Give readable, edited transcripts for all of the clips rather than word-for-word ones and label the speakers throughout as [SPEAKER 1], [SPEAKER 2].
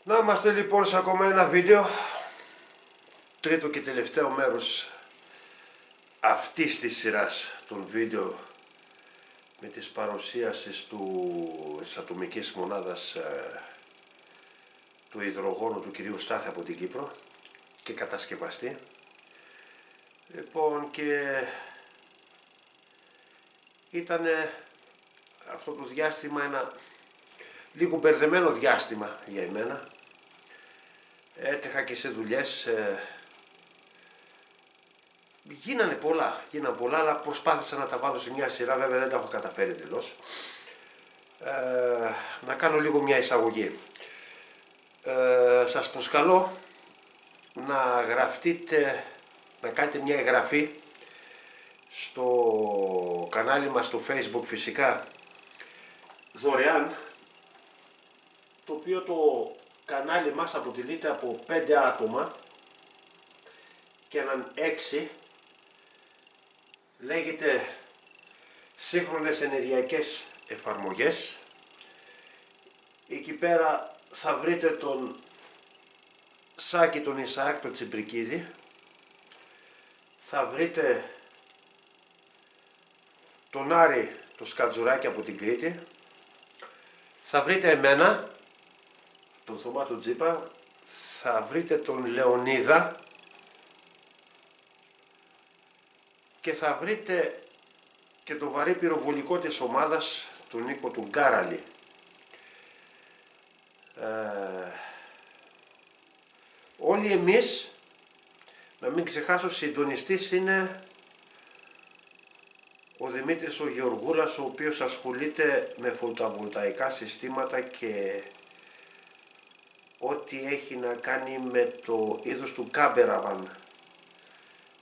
[SPEAKER 1] Να είμαστε λοιπόν σε ακόμα ένα βίντεο, τρίτο και τελευταίο μέρος αυτής της σειράς των βίντεο με τις παρουσίασεις της ατομικής μονάδας του υδρογόνου του κυρίου Στάθη από την Κύπρο και κατασκευαστή. Λοιπόν, και ήταν αυτό το διάστημα ένα λίγο μπερδεμένο διάστημα για εμένα. Έτρεχα και σε δουλειές, γίνανε πολλά, αλλά προσπάθησα να τα βάλω σε μια σειρά, βέβαια δεν τα έχω καταφέρει εντελώς. Να κάνω λίγο μια εισαγωγή. Σας προσκαλώ να γραφτείτε, να κάνετε μια εγγραφή στο κανάλι μας στο Facebook, φυσικά δωρεάν, το οποίο το κανάλι μας αποτελείται από 5 άτομα και έναν 6, λέγεται σύγχρονες ενεργειακές εφαρμογές. Εκεί πέρα θα βρείτε τον Σάκη τον Ισαάκ τον Τσιμπρικίδη, θα βρείτε τον Άρη τον Σκατζουράκη από την Κρήτη, θα βρείτε εμένα τον Θωμά τον Τζίπα, θα βρείτε τον Λεωνίδα και θα βρείτε και το βαρύ πυροβολικό της ομάδας, τον Νίκο του Γκάραλη. Όλοι εμείς, να μην ξεχάσω, συντονιστής είναι ο Δημήτρης ο Γεωργούλας, ο οποίος ασχολείται με φωτοβολταϊκά συστήματα και ό,τι έχει να κάνει με το είδος του κάμπεραμαν.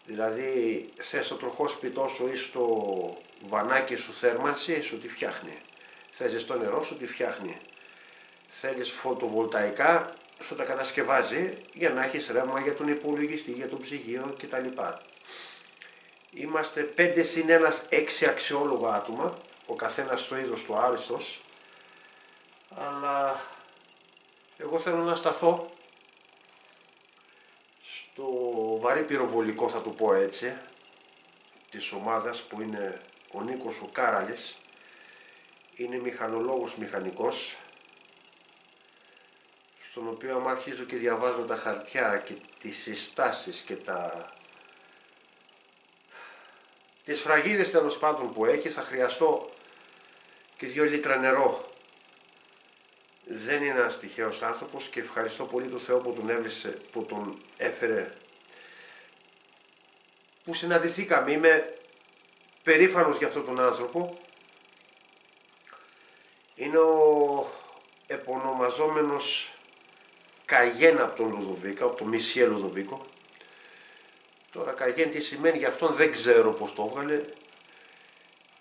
[SPEAKER 1] Δηλαδή, θες στο τροχό σπιτό σου ή στο βανάκι σου θέρμανση, σου τη φτιάχνει. Θες ζεστό νερό, σου τη φτιάχνει. Θέλεις φωτοβολταϊκά, σου τα κατασκευάζει για να έχεις ρεύμα για τον υπολογιστή, για το ψυγείο κτλ. Είμαστε 5 συν 1, 6 αξιόλογα άτομα, ο καθένας στο είδος του άριστος, αλλά εγώ θέλω να σταθώ στο βαρύ πυροβολικό, θα το πω έτσι, της ομάδας, που είναι ο Νίκος ο Κάραλης. Είναι μηχανολόγος μηχανικός, στον οποίο άμα αρχίζω και διαβάζω τα χαρτιά και τις συστάσεις και τις σφραγίδες τέλος πάντων που έχει, θα χρειαστώ και 2 λίτρα νερό. Δεν είναι ένας τυχαίος άνθρωπος και ευχαριστώ πολύ τον Θεό που τον έφερε, που συναντηθήκαμε. Είμαι περήφανος για αυτόν τον άνθρωπο. Είναι ο επωνομαζόμενος Καγέν από τον Λουδοβίκο, από τον Μισιέ Λουδοβίκο. Τώρα Καγέν τι σημαίνει για αυτόν δεν ξέρω πώς το έβγαλε.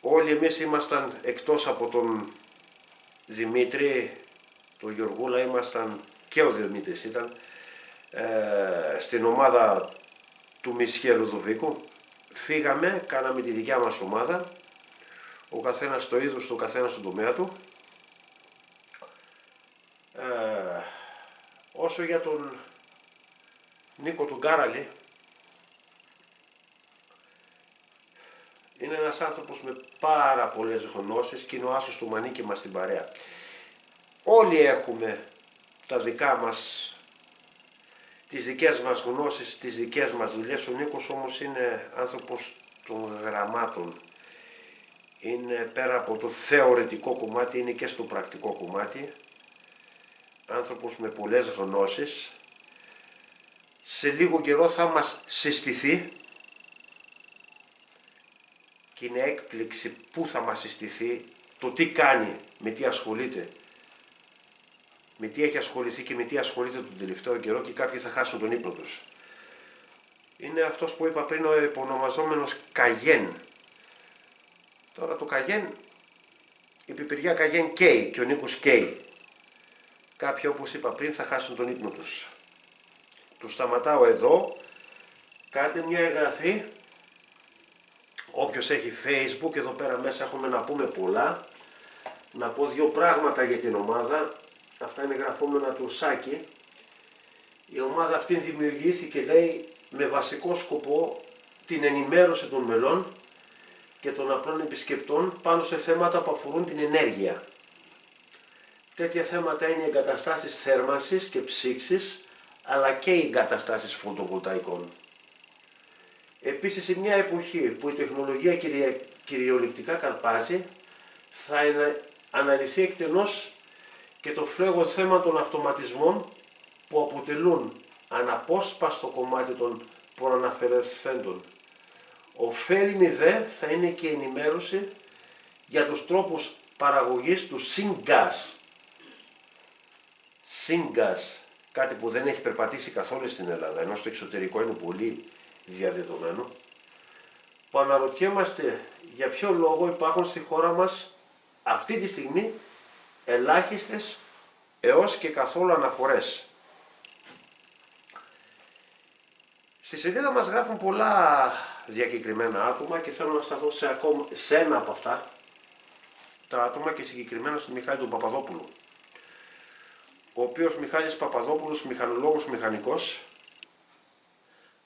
[SPEAKER 1] Όλοι εμείς ήμασταν, εκτός από τον Δημήτρη, τον Γεωργούλα, ήμασταν, και ο Δημήτρης ήταν, στην ομάδα του Μισιέ Λουδοβίκου. Φύγαμε, κάναμε τη δικιά μας ομάδα, ο καθένας στο είδος του, ο καθένας στον τομέα του. Όσο για τον Νίκο του Γκάραλη, είναι ένας άνθρωπος με πάρα πολλές γνώσεις και είναι ο άσος του μανίκι μας στην παρέα. Όλοι έχουμε τα δικά μας, τις δικές μας γνώσεις, τις δικές μας δουλειές. Ο Νίκος όμως είναι άνθρωπος των γραμμάτων. Είναι πέρα από το θεωρητικό κομμάτι, είναι και στο πρακτικό κομμάτι. Άνθρωπος με πολλές γνώσεις. Σε λίγο καιρό θα μας συστηθεί και είναι έκπληξη πού θα μας συστηθεί, το τι κάνει, με τι ασχολείται, με τι έχει ασχοληθεί και με τι ασχολείται τον τελευταίο καιρό, και κάποιοι θα χάσουν τον ύπνο τους. Είναι αυτός που είπα πριν, ο επωνομαζόμενος Καγέν. Τώρα το Καγέν, η πιπηριά Καγέν καίει και ο Νίκος καίει. Κάποιοι, όπως είπα πριν, θα χάσουν τον ύπνο τους. Τους σταματάω εδώ, κάντε μια εγγραφή. Όποιος έχει Facebook, εδώ πέρα μέσα έχουμε να πούμε πολλά. Να πω 2 πράγματα για την ομάδα. αυτά είναι γραφόμενα του Σάκη. Η ομάδα αυτή δημιουργήθηκε, λέει, με βασικό σκοπό την ενημέρωση των μελών και των απλών επισκεπτών πάνω σε θέματα που αφορούν την ενέργεια. Τέτοια θέματα είναι οι εγκαταστάσεις θέρμανσης και ψήξης, αλλά και οι εγκαταστάσεις φωτοβολταϊκών. Επίσης, σε μια εποχή που η τεχνολογία κυριολεκτικά καρπάζει, θα αναλυθεί εκτενώς και το φλέγον θέμα των αυτοματισμών που αποτελούν αναπόσπαστο κομμάτι των προαναφερθέντων. Ωφέλιμη δε θα είναι και η ενημέρωση για τους τρόπους παραγωγής του syngas. Syngas, κάτι που δεν έχει περπατήσει καθόλου στην Ελλάδα, ενώ στο εξωτερικό είναι πολύ διαδεδομένο, που αναρωτιέμαστε για ποιο λόγο υπάρχουν στη χώρα μας αυτή τη στιγμή ελάχιστες έως και καθόλου αναφορές. Στη σελίδα μας γράφουν πολλά διακεκριμένα άτομα και θέλω να σταθώ σε ένα από αυτά τα άτομα και συγκεκριμένα στον Μιχάλη τον Παπαδόπουλο, ο οποίος Μιχάλης Παπαδόπουλος, μηχανολόγος μηχανικός,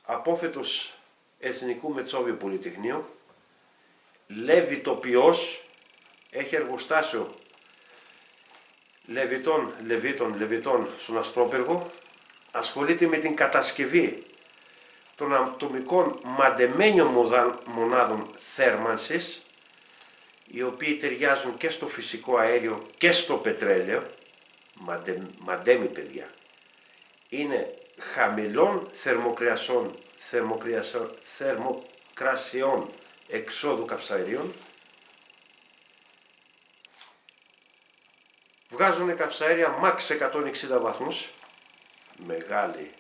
[SPEAKER 1] απόφοιτος Εθνικού Μετσόβιου Πολυτεχνείου, λεβιτοποιός, έχει εργοστάσιο λεβιτών στον Ασπρόπυργο, ασχολείται με την κατασκευή των ατομικών μαντεμένιων μονάδων θέρμανσης, οι οποίοι ταιριάζουν και στο φυσικό αέριο και στο πετρέλαιο, μαντέμι παιδιά. Είναι χαμηλών θερμοκρασιών εξόδου καυσαερίων, βγάζουν καυσαέρια max 160 βαθμούς, μεγάλη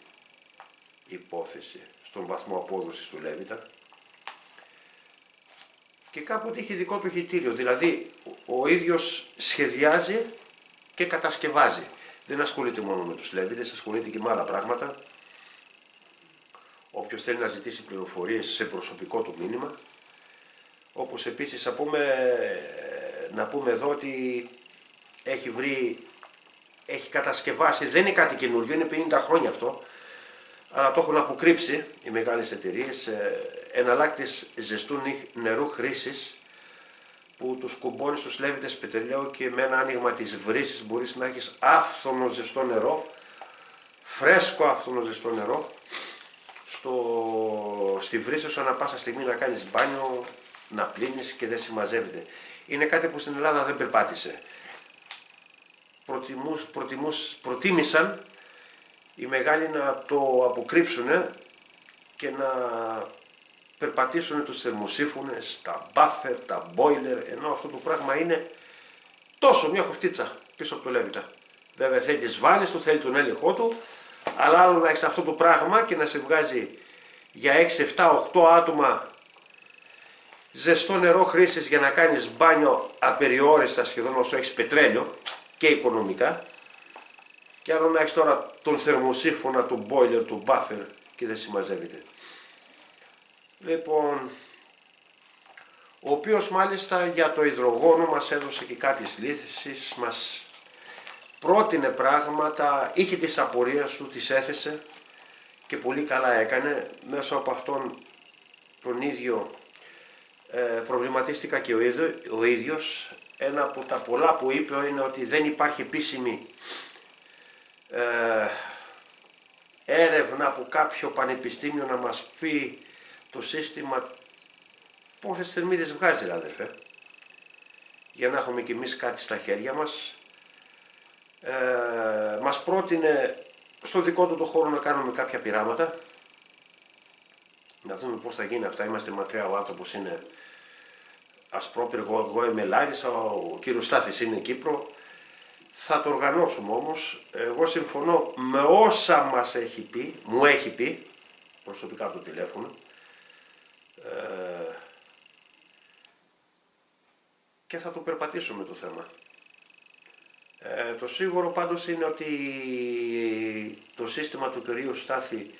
[SPEAKER 1] υπόθεση στον βαθμό απόδοσης του Λέβητα, και κάποτε έχει δικό του χυτήριο, δηλαδή ο ίδιος σχεδιάζει και κατασκευάζει. Δεν ασχολείται μόνο με τους Λέβητες, ασχολείται και με άλλα πράγματα. Όποιος θέλει να ζητήσει πληροφορίες σε προσωπικό του μήνυμα, όπως επίσης να πούμε εδώ ότι έχει κατασκευάσει, δεν είναι κάτι καινούργιο, είναι 50 χρόνια αυτό, αλλά το έχουν αποκρύψει οι μεγάλες εταιρείες, εναλλάκτης ζεστού νερού χρήσης, που τους κουμπώνεις στους Λέβητες πετρελαίου και με ένα άνοιγμα της βρύσης μπορείς να έχεις άφθονο ζεστό νερό, φρέσκο άφθονο ζεστό νερό, στη βρύση σου ανά πάσα στιγμή να κάνεις μπάνιο, να πλύνεις και δεν συμμαζεύεται. Είναι κάτι που στην Ελλάδα δεν περπάτησε. Προτίμησαν οι μεγάλοι να το αποκρύψουν και να περπατήσουν τους θερμοσύφωνες, τα μπάφερ, τα boiler, ενώ αυτό το πράγμα είναι τόσο μια χοφτίτσα πίσω από το Λέβητα. Βέβαια θέλει τις βάλεις του, θέλει τον έλεγχό του, αλλά άλλο να έχεις αυτό το πράγμα και να σε βγάζει για 6, 7, 8 άτομα ζεστό νερό χρήσης για να κάνεις μπάνιο απεριόριστα σχεδόν όσο έχεις πετρέλαιο και οικονομικά, και άλλο να έχεις τώρα τον θερμοσύφωνα, τον boiler, τον buffer και δεν συμμαζεύεται. Λοιπόν, ο οποίος μάλιστα για το υδρογόνο μας έδωσε και κάποιες λύσεις, μας πρότεινε πράγματα, είχε τις απορίες του, τις έθεσε και πολύ καλά έκανε. Μέσω από αυτόν τον ίδιο προβληματίστηκα και ο ίδιος. Ένα από τα πολλά που είπε είναι ότι δεν υπάρχει επίσημη έρευνα από κάποιο πανεπιστήμιο να μας πει το σύστημα πόσες θερμίδες βγάζει, αδερφέ, για να έχουμε κι εμείς κάτι στα χέρια μας. Μας πρότεινε στο δικό του το χώρο να κάνουμε κάποια πειράματα, να δούμε πώς θα γίνει αυτά. Είμαστε μακριά, ο άνθρωπος είναι Ασπρόπυργο, εγώ είμαι Λάρισα, ο κύριος Στάθης είναι Κύπρο. Θα το οργανώσουμε όμως. Εγώ συμφωνώ με όσα μου έχει πει προσωπικά από το τηλέφωνο, και θα το περπατήσουμε το θέμα. Το σίγουρο πάντως είναι ότι το σύστημα του κυρίου Στάθη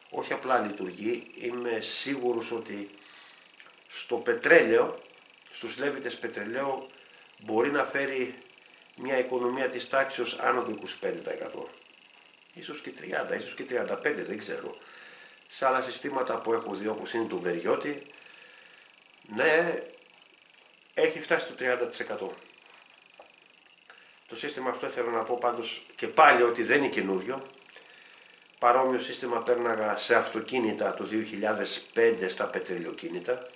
[SPEAKER 1] όχι απλά λειτουργεί. Είμαι σίγουρος ότι στο πετρέλαιο, στους Λέβητες πετρελαίου, μπορεί να φέρει μια οικονομία της τάξης άνω του 25%. Ίσως και 30, ίσως και 35, δεν ξέρω. Σε άλλα συστήματα που έχω δει, όπως είναι το Βεριώτη, ναι, έχει φτάσει το 30%. Το σύστημα αυτό θέλω να πω πάντως και πάλι ότι δεν είναι καινούριο. Παρόμοιο σύστημα πέρναγα σε αυτοκίνητα το 2005 στα πετρελαιοκίνητα,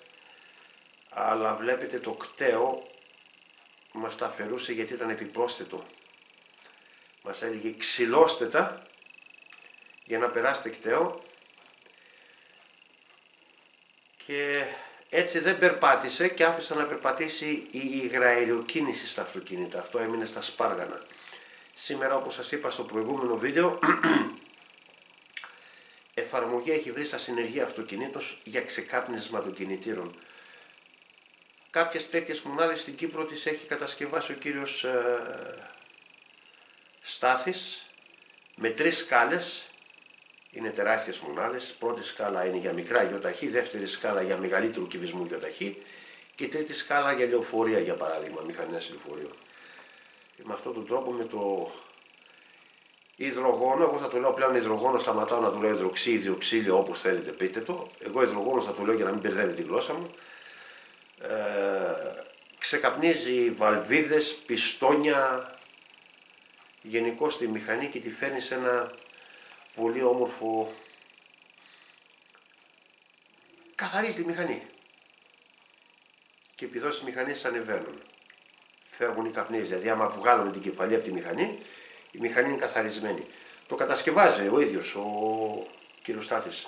[SPEAKER 1] αλλά βλέπετε το κταίο μας τα αφαιρούσε γιατί ήταν επιπρόσθετο. Μας έλεγε ξυλώστε τα για να περάσετε κταίο, και έτσι δεν περπάτησε και άφησα να περπατήσει η υγραεριοκίνηση στα αυτοκίνητα. Αυτό έμεινε στα σπάργανα. Σήμερα, όπως σας είπα στο προηγούμενο βίντεο, εφαρμογή έχει βρει στα συνεργεία αυτοκινήτων για ξεκάπνισμα των κινητήρων. Κάποιες τέτοιες μονάδες στην Κύπρο τις έχει κατασκευάσει ο κύριος Στάθης με 3 σκάλες. Είναι τεράστιες μονάδες. Πρώτη σκάλα είναι για μικρά γιοταχή, δεύτερη σκάλα για μεγαλύτερου κυβισμού γιοταχή και τρίτη σκάλα για λεωφορεία, για παράδειγμα, μηχανές λεωφορείων. Με αυτόν τον τρόπο, με το υδρογόνο, εγώ θα το λέω πλέον υδρογόνο, σταματάω να το λέω υδροξύ, υδροξύλιο, όπως θέλετε πείτε το. Εγώ υδρογόνο θα το λέω για να μην μπερδεύει τη γλώσσα μου. Ξεκαπνίζει βαλβίδες, πιστόνια, γενικώ τη μηχανή και τη φέρνει σε ένα πολύ όμορφο, καθαρίζει τη μηχανή και οι επιδόσεις της μηχανής ανεβαίνουν, φεύγουν οι καπνίες, δηλαδή άμα βγάλουμε την κεφαλή από τη μηχανή, η μηχανή είναι καθαρισμένη. Το κατασκευάζει ο ίδιος ο κύριος Στάθης,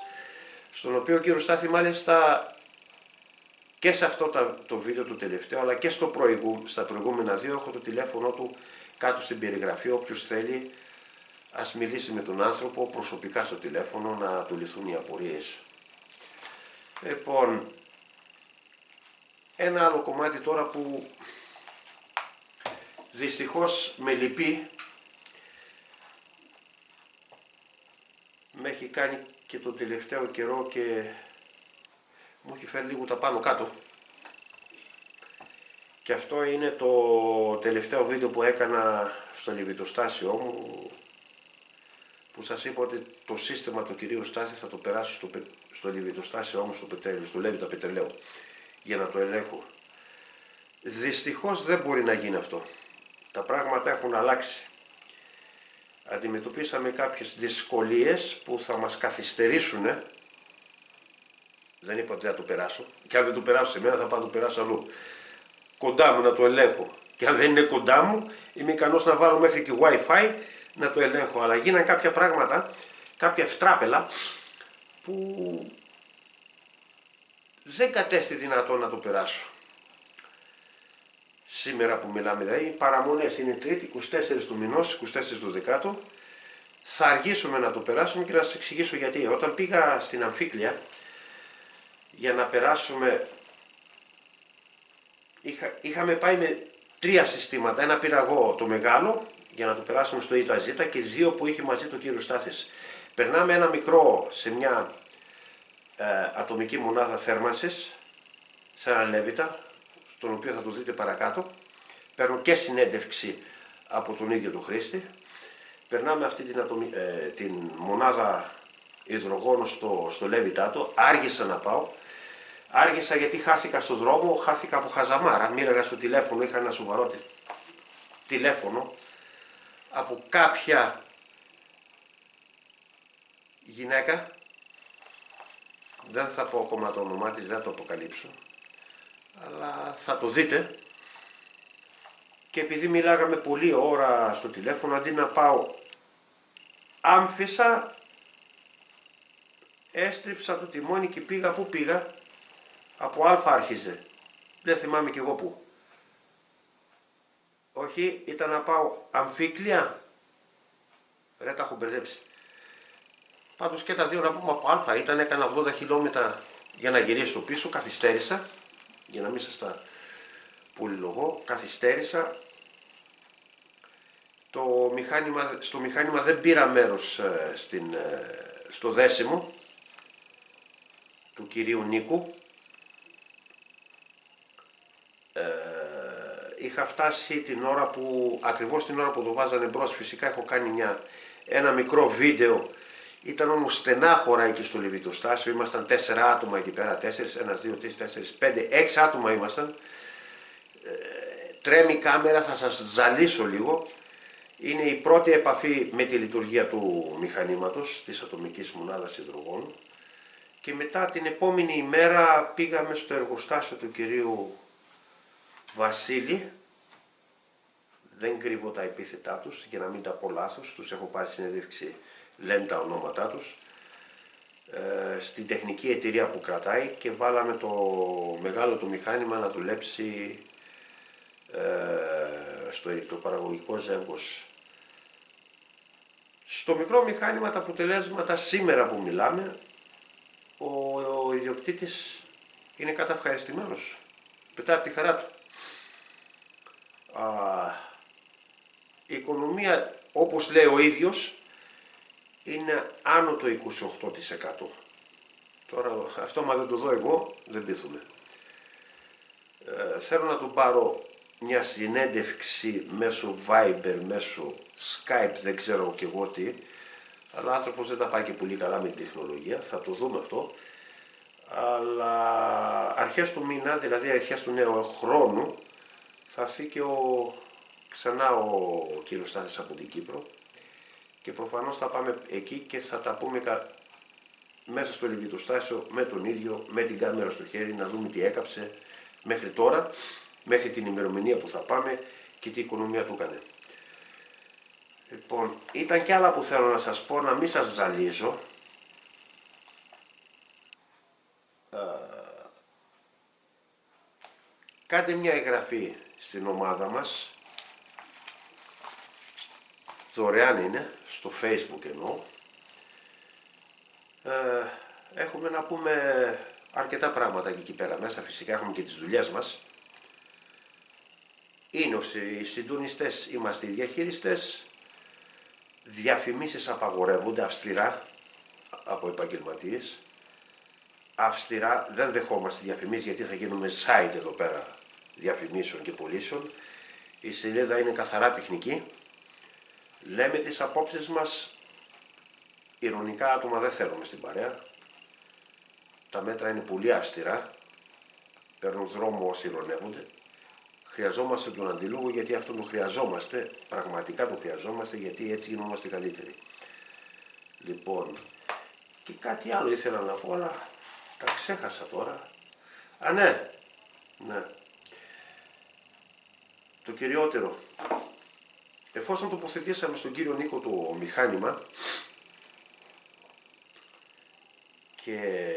[SPEAKER 1] στον οποίο ο κύριος Στάθη μάλιστα και σε αυτό το βίντεο το τελευταίο, αλλά και στα προηγούμενα 2 έχω το τηλέφωνο του κάτω στην περιγραφή. Όποιος θέλει ας μιλήσει με τον άνθρωπο προσωπικά στο τηλέφωνο να του λυθούν οι απορίες. Λοιπόν, ένα άλλο κομμάτι τώρα που δυστυχώς με λυπεί, με έχει κάνει και τον τελευταίο καιρό και μου έχει φέρει λίγο τα πάνω κάτω. Και αυτό είναι το τελευταίο βίντεο που έκανα στο λιβιτοστάσιό μου, που σας είπα ότι το σύστημα του κυρίου Στάση θα το περάσω στο λιβιτοστάσιό μου, στο Λέβητα Πετρελαίου, για να το ελέγχω. Δυστυχώς δεν μπορεί να γίνει αυτό. Τα πράγματα έχουν αλλάξει. Αντιμετωπίσαμε κάποιες δυσκολίες που θα μας καθυστερήσουν. Δεν είπα ότι θα το περάσω. Και αν δεν το περάσω σε μένα, θα πάω να το περάσω αλλού. Κοντά μου να το ελέγχω. Και αν δεν είναι κοντά μου, είμαι ικανός να βάλω μέχρι και Wi-Fi να το ελέγχω. Αλλά γίναν κάποια πράγματα, κάποια ευτράπελα, που δεν κατέστη δυνατό να το περάσω. Σήμερα που μιλάμε, δηλαδή, οι παραμονές είναι Τρίτη, 24 του μηνός, 24 του Δεκάτου. Θα αργήσουμε να το περάσουμε και να σας εξηγήσω γιατί. Όταν πήγα στην Αμφίκλεια για να περάσουμε, είχαμε πάει με 3 συστήματα. Ένα πήρα εγώ το μεγάλο για να το περάσουμε στο ΙΖ και 2 που είχε μαζί το κύριο Στάθης. Περνάμε ένα μικρό σε μια ατομική μονάδα θέρμανσης, σε ένα Λέβητα, στον οποίο θα το δείτε παρακάτω. Παίρνω και συνέντευξη από τον ίδιο τον χρήστη. Περνάμε αυτή την μονάδα υδρογόνο στο Λέβητά του. Άργησα να πάω. Άργησα γιατί χάθηκα στο δρόμο, χάθηκα από χαζαμάρα. Μίλαγα στο τηλέφωνο, είχα ένα σοβαρό τηλέφωνο από κάποια γυναίκα. Δεν θα πω ακόμα το όνομά της, δεν θα το αποκαλύψω, αλλά θα το δείτε. Και επειδή μιλάγαμε πολλή ώρα στο τηλέφωνο, αντί να πάω άμφισα, έστριψα το τιμόνι και πήγα. Πού πήγα? Από Α άρχιζε. Δεν θυμάμαι κι εγώ πού. Όχι, ήταν να πάω Αμφίκλεια. Ρε, τα έχω μπερδέψει. Πάντως και τα 2 να πούμε από Α ήταν, έκανα 80 χιλιόμετρα για να γυρίσω πίσω, καθυστέρησα, για να μην σας τα πολυλογώ, καθυστέρησα. Στο μηχάνημα δεν πήρα μέρος στο δέσιμο του κυρίου Νίκου, είχα φτάσει ακριβώς την ώρα που το βάζανε μπρος. Φυσικά έχω κάνει ένα μικρό βίντεο. Ήταν όμως στενάχωρα εκεί στο λεβιτοστάσιο. Ήμασταν 4 άτομα εκεί πέρα. 4, 1, 2, 3, 4, 5, 6 άτομα ήμασταν. Τρέμει η κάμερα, θα σας ζαλίσω λίγο. Είναι η πρώτη επαφή με τη λειτουργία του μηχανήματος της ατομικής μονάδας υδρογόνου. Και μετά την επόμενη ημέρα πήγαμε στο εργοστάσιο του κυρίου Βασίλη. Δεν κρύβω τα επίθετά τους για να μην τα πω λάθος. Τους έχω πάρει συνέντευξη, λένε τα ονόματά τους. Στην τεχνική εταιρεία που κρατάει και βάλαμε το μεγάλο του μηχάνημα να δουλέψει στο ηλεκτροπαραγωγικό ζεύγος. Στο μικρό μηχάνημα τα αποτελέσματα σήμερα που μιλάμε, ο ιδιοκτήτης είναι καταευχαριστημένος. Πετάει από τη χαρά του. Η οικονομία, όπως λέει ο ίδιος, είναι άνω το 28%. Τώρα αυτό μα δεν το δω εγώ, δεν πείθουμε. Θέλω να του πάρω μια συνέντευξη μέσω Viber, μέσω Skype, δεν ξέρω και εγώ τι, αλλά ο άνθρωπος δεν τα πάει και πολύ καλά με την τεχνολογία, θα το δούμε αυτό. Αλλά αρχές του μήνα, δηλαδή αρχές του νέου χρόνου, θα έρθει και ξανά ο κύριος Στάθης από την Κύπρο και προφανώς θα πάμε εκεί και θα τα πούμε μέσα στο λεβιτοστάσιο με τον ίδιο, με την κάμερα στο χέρι, να δούμε τι έκαψε μέχρι τώρα, μέχρι την ημερομηνία που θα πάμε και τι οικονομία του έκανε. Λοιπόν, ήταν και άλλα που θέλω να σας πω, να μην σας ζαλίζω. Κάντε μια εγγραφή στην ομάδα μας, δωρεάν είναι, στο Facebook εννοώ. Έχουμε να πούμε αρκετά πράγματα εκεί πέρα μέσα, φυσικά έχουμε και τις δουλειές μας. Είναι οι συντονιστές, είμαστε οι διαχειριστές. Διαφημίσεις απαγορεύονται αυστηρά από επαγγελματίες. Αυστηρά δεν δεχόμαστε διαφημίσεις γιατί θα γίνουμε site εδώ πέρα διαφημίσεων και πωλήσεων. Η σελίδα είναι καθαρά τεχνική. Λέμε τις απόψεις μας. Ειρωνικά άτομα δεν θέλουμε στην παρέα. Τα μέτρα είναι πολύ αυστηρά. Παίρνουν δρόμο όσοι ειρωνεύονται. Χρειαζόμαστε τον αντίλογο γιατί αυτό το χρειαζόμαστε. Πραγματικά το χρειαζόμαστε γιατί έτσι γινόμαστε καλύτεροι. Λοιπόν, και κάτι άλλο ήθελα να πω, αλλά τα ξέχασα τώρα. Ναι. Το κυριότερο. Εφόσον τοποθετήσαμε στον κύριο Νίκο το μηχάνημα και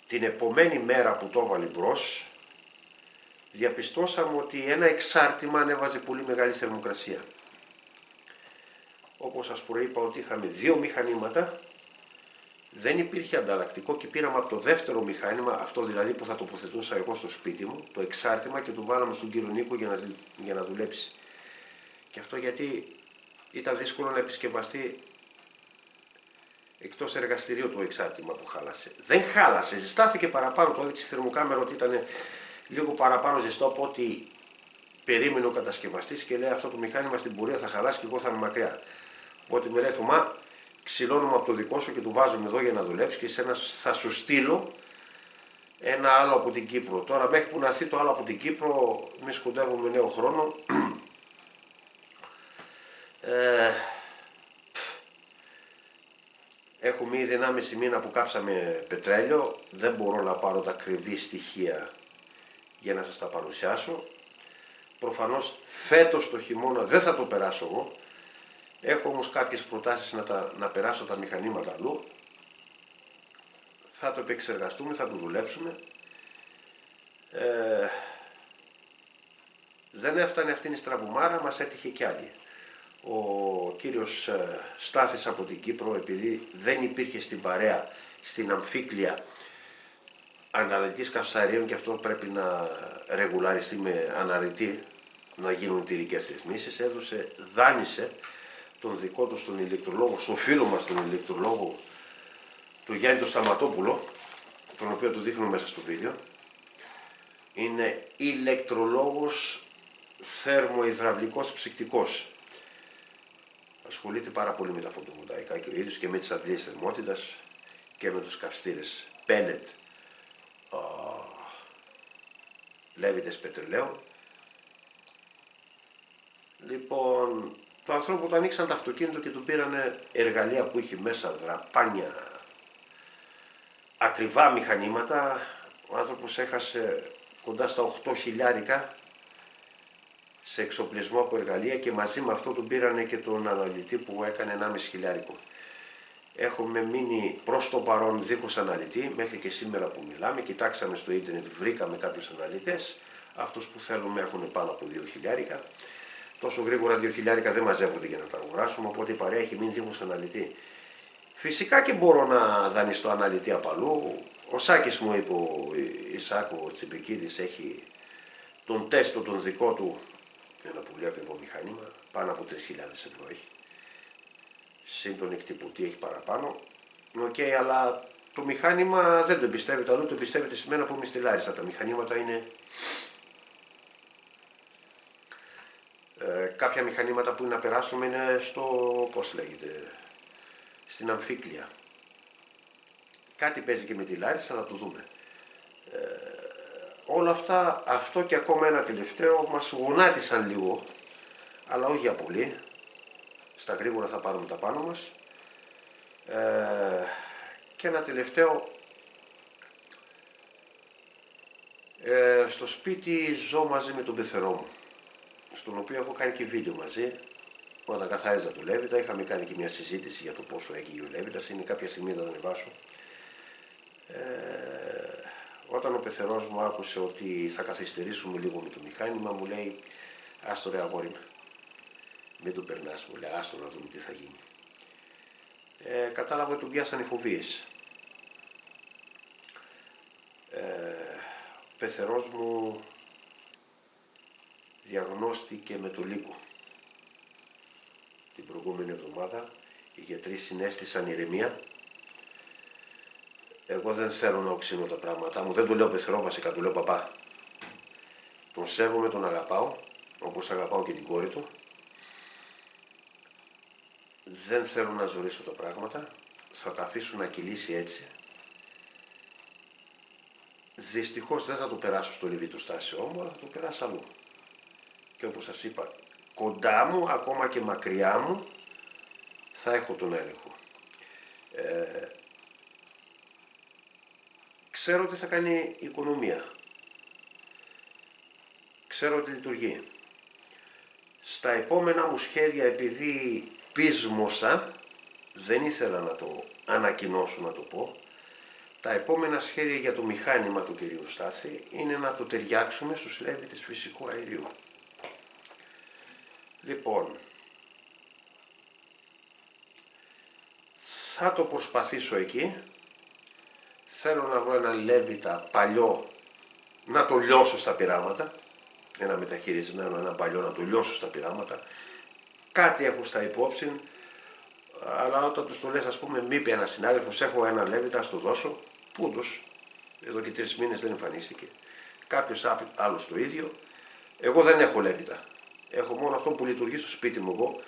[SPEAKER 1] την επομένη μέρα που το έβαλε μπρος, διαπιστώσαμε ότι ένα εξάρτημα ανέβαζε πολύ μεγάλη θερμοκρασία. Όπως σας προείπα ότι είχαμε 2 μηχανήματα, δεν υπήρχε ανταλλακτικό και πήραμε από το δεύτερο μηχάνημα, αυτό δηλαδή που θα τοποθετούσα εγώ στο σπίτι μου, το εξάρτημα και το βάλαμε στον κύριο Νίκο για να δουλέψει. Και αυτό γιατί ήταν δύσκολο να επισκευαστεί εκτός εργαστηρίου το εξάρτημα που χάλασε. Δεν χάλασε, ζεστάθηκε παραπάνω, το έδειξε η θερμοκάμερα ότι ήταν λίγο παραπάνω ζεστό από ό,τι περίμενε ο κατασκευαστής και λέει αυτό το μηχάνημα στην πορεία θα χαλάσει και εγώ θα είμαι μακριά. Οπότε με λέει Θωμά, ξυλώνουμε από το δικό σου και το βάζουμε εδώ για να δουλέψει και εσένα θα σου στείλω ένα άλλο από την Κύπρο. Τώρα μέχρι που να έρθει το άλλο από την Κύπρο, εμείς κοντεύουμε νέο χρόνο. Έχουμε ήδη 1,5 μήνα που κάψαμε πετρέλαιο, δεν μπορώ να πάρω τα ακριβή στοιχεία για να σας τα παρουσιάσω. Προφανώς φέτος το χειμώνα δεν θα το περάσω εγώ. Έχω όμως κάποιες προτάσεις να περάσω τα μηχανήματα αλλού. Θα το επεξεργαστούμε, θα το δουλέψουμε. Δεν έφτανε αυτήν η στραβουμάρα, μας έτυχε κι άλλη. Ο κύριος Στάθης από την Κύπρο, επειδή δεν υπήρχε στην παρέα, στην Αμφίκλια, αναλυτής καυσαρίων και αυτό πρέπει να ρεγουλαριστεί με αναρρητή, να γίνουν τηλικές ρυθμίσεις, δάνεισε τον δικό του στον ηλεκτρολόγο, στον φίλο μας τον ηλεκτρολόγο, του Γιάννη τον Σταματόπουλο, τον οποίο του δείχνουμε μέσα στο βίντεο. Είναι ηλεκτρολόγος θερμοϊδραυλικός ψυκτικός. Ασχολείται πάρα πολύ με τα φωτοβολταϊκά και ο ίδιος και με τις αντλίες θερμότητας και με τους καυστήρες πέλετ, λέβητες πετρελαίου. Λοιπόν, το ανθρώπου του ανοίξαν το αυτοκίνητο και του πήρανε εργαλεία που είχε μέσα, δραπάνια, ακριβά μηχανήματα. Ο άνθρωπος έχασε κοντά στα 8 χιλιάρικα σε εξοπλισμό από εργαλεία και μαζί με αυτό του πήρανε και τον αναλυτή που έκανε 1,5 χιλιάρικο. Έχουμε μείνει προς το παρόν δίχως αναλυτή, μέχρι και σήμερα που μιλάμε. Κοιτάξαμε στο ίντερνετ, βρήκαμε κάποιους αναλυτές. Αυτούς που θέλουμε έχουν πάνω από 2 χιλιάρικα. Τόσο γρήγορα 2 χιλιάρικα δεν μαζεύονται για να τα αγοράσουμε, οπότε η παρέα έχει μείνει δίχως αναλυτή. Φυσικά και μπορώ να δανειστώ αναλυτή απ' αλλού. Ο Σάκης μου είπε, ο Ισάκου, ο Τσιμπικίδης, έχει τον τέστο τον δικό του, ένα πολύ ακριβό μηχάνημα, πάνω από 3.000 ευρώ έχει. Συν τον εκτυπωτή έχει παραπάνω. Οκ, αλλά το μηχάνημα δεν το εμπιστεύεται αλλού, το εμπιστεύεται σε μένα που είμαι στη Λάρισα. Τα μηχανήματα είναι... κάποια μηχανήματα που είναι να περάσουμε είναι στο, πώς λέγεται, στην Αμφίκλια. Κάτι παίζει και με τη Λάρισα, να το δούμε. Όλα αυτά, αυτό και ακόμα ένα τελευταίο, μας γονάτισαν λίγο, αλλά όχι για πολύ. Στα γρήγορα θα πάρουμε τα πάνω μας. Και ένα τελευταίο, στο σπίτι ζω μαζί με τον πεθερό μου, στον οποίο έχω κάνει και βίντεο μαζί. Όταν καθάριζα το Λέβητα, είχαμε κάνει και μια συζήτηση για το πόσο έκυγε ο Λέβητας, είναι κάποια στιγμή θα το ανεβάσω. Όταν ο πεθερός μου άκουσε ότι θα καθυστερήσουμε λίγο με το μηχάνημα, μου λέει, άστο ρε αγόρι μου, μην το περνάς, μου λέει, άστο να δούμε τι θα γίνει. Κατάλαβα ότι τον πιάσανε οι φοβίες. Ο πεθερός μου διαγνώστηκε με το λύκο. Την προηγούμενη εβδομάδα οι γιατροί συνέστησαν ηρεμία. Εγώ δεν θέλω να οξύνω τα πράγματά μου, δεν του λέω πεθερό βασικά, του λέω παπά. Τον σέβομαι, τον αγαπάω, όπως αγαπάω και την κόρη του. Δεν θέλω να ζωρίσω τα πράγματα, θα τα αφήσω να κυλήσει έτσι. Δυστυχώς δεν θα το περάσω στο Λεβίτο Στάσιο μου, αλλά θα το περάσω αλλού. Και όπως σας είπα, κοντά μου, ακόμα και μακριά μου, θα έχω τον έλεγχο. Ξέρω ότι θα κάνει η οικονομία. Ξέρω ότι λειτουργεί. Στα επόμενα μου σχέδια, επειδή πείσμωσα, δεν ήθελα να το ανακοινώσω, να το πω, τα επόμενα σχέδια για το μηχάνημα του κυρίου Στάθη είναι να το ταιριάξουμε στους Λέβητες φυσικού αερίου. Λοιπόν, θα το προσπαθήσω εκεί. Θέλω να βρω ένα Λέβητα παλιό, να το λιώσω στα πειράματα. Ένα μεταχειρισμένο, ένα παλιό, να το λιώσω στα πειράματα. Κάτι έχω στα υπόψη, αλλά όταν τους το λες, ας πούμε, μη πει ένας συνάδελφος, έχω ένα Λέβητα, ας το δώσω. Πού τους, εδώ και 3 μήνες δεν εμφανίστηκε. Κάποιος άλλος το ίδιο. Εγώ δεν έχω Λέβητα. Έχω μόνο αυτό που λειτουργεί στο σπίτι μου εγώ,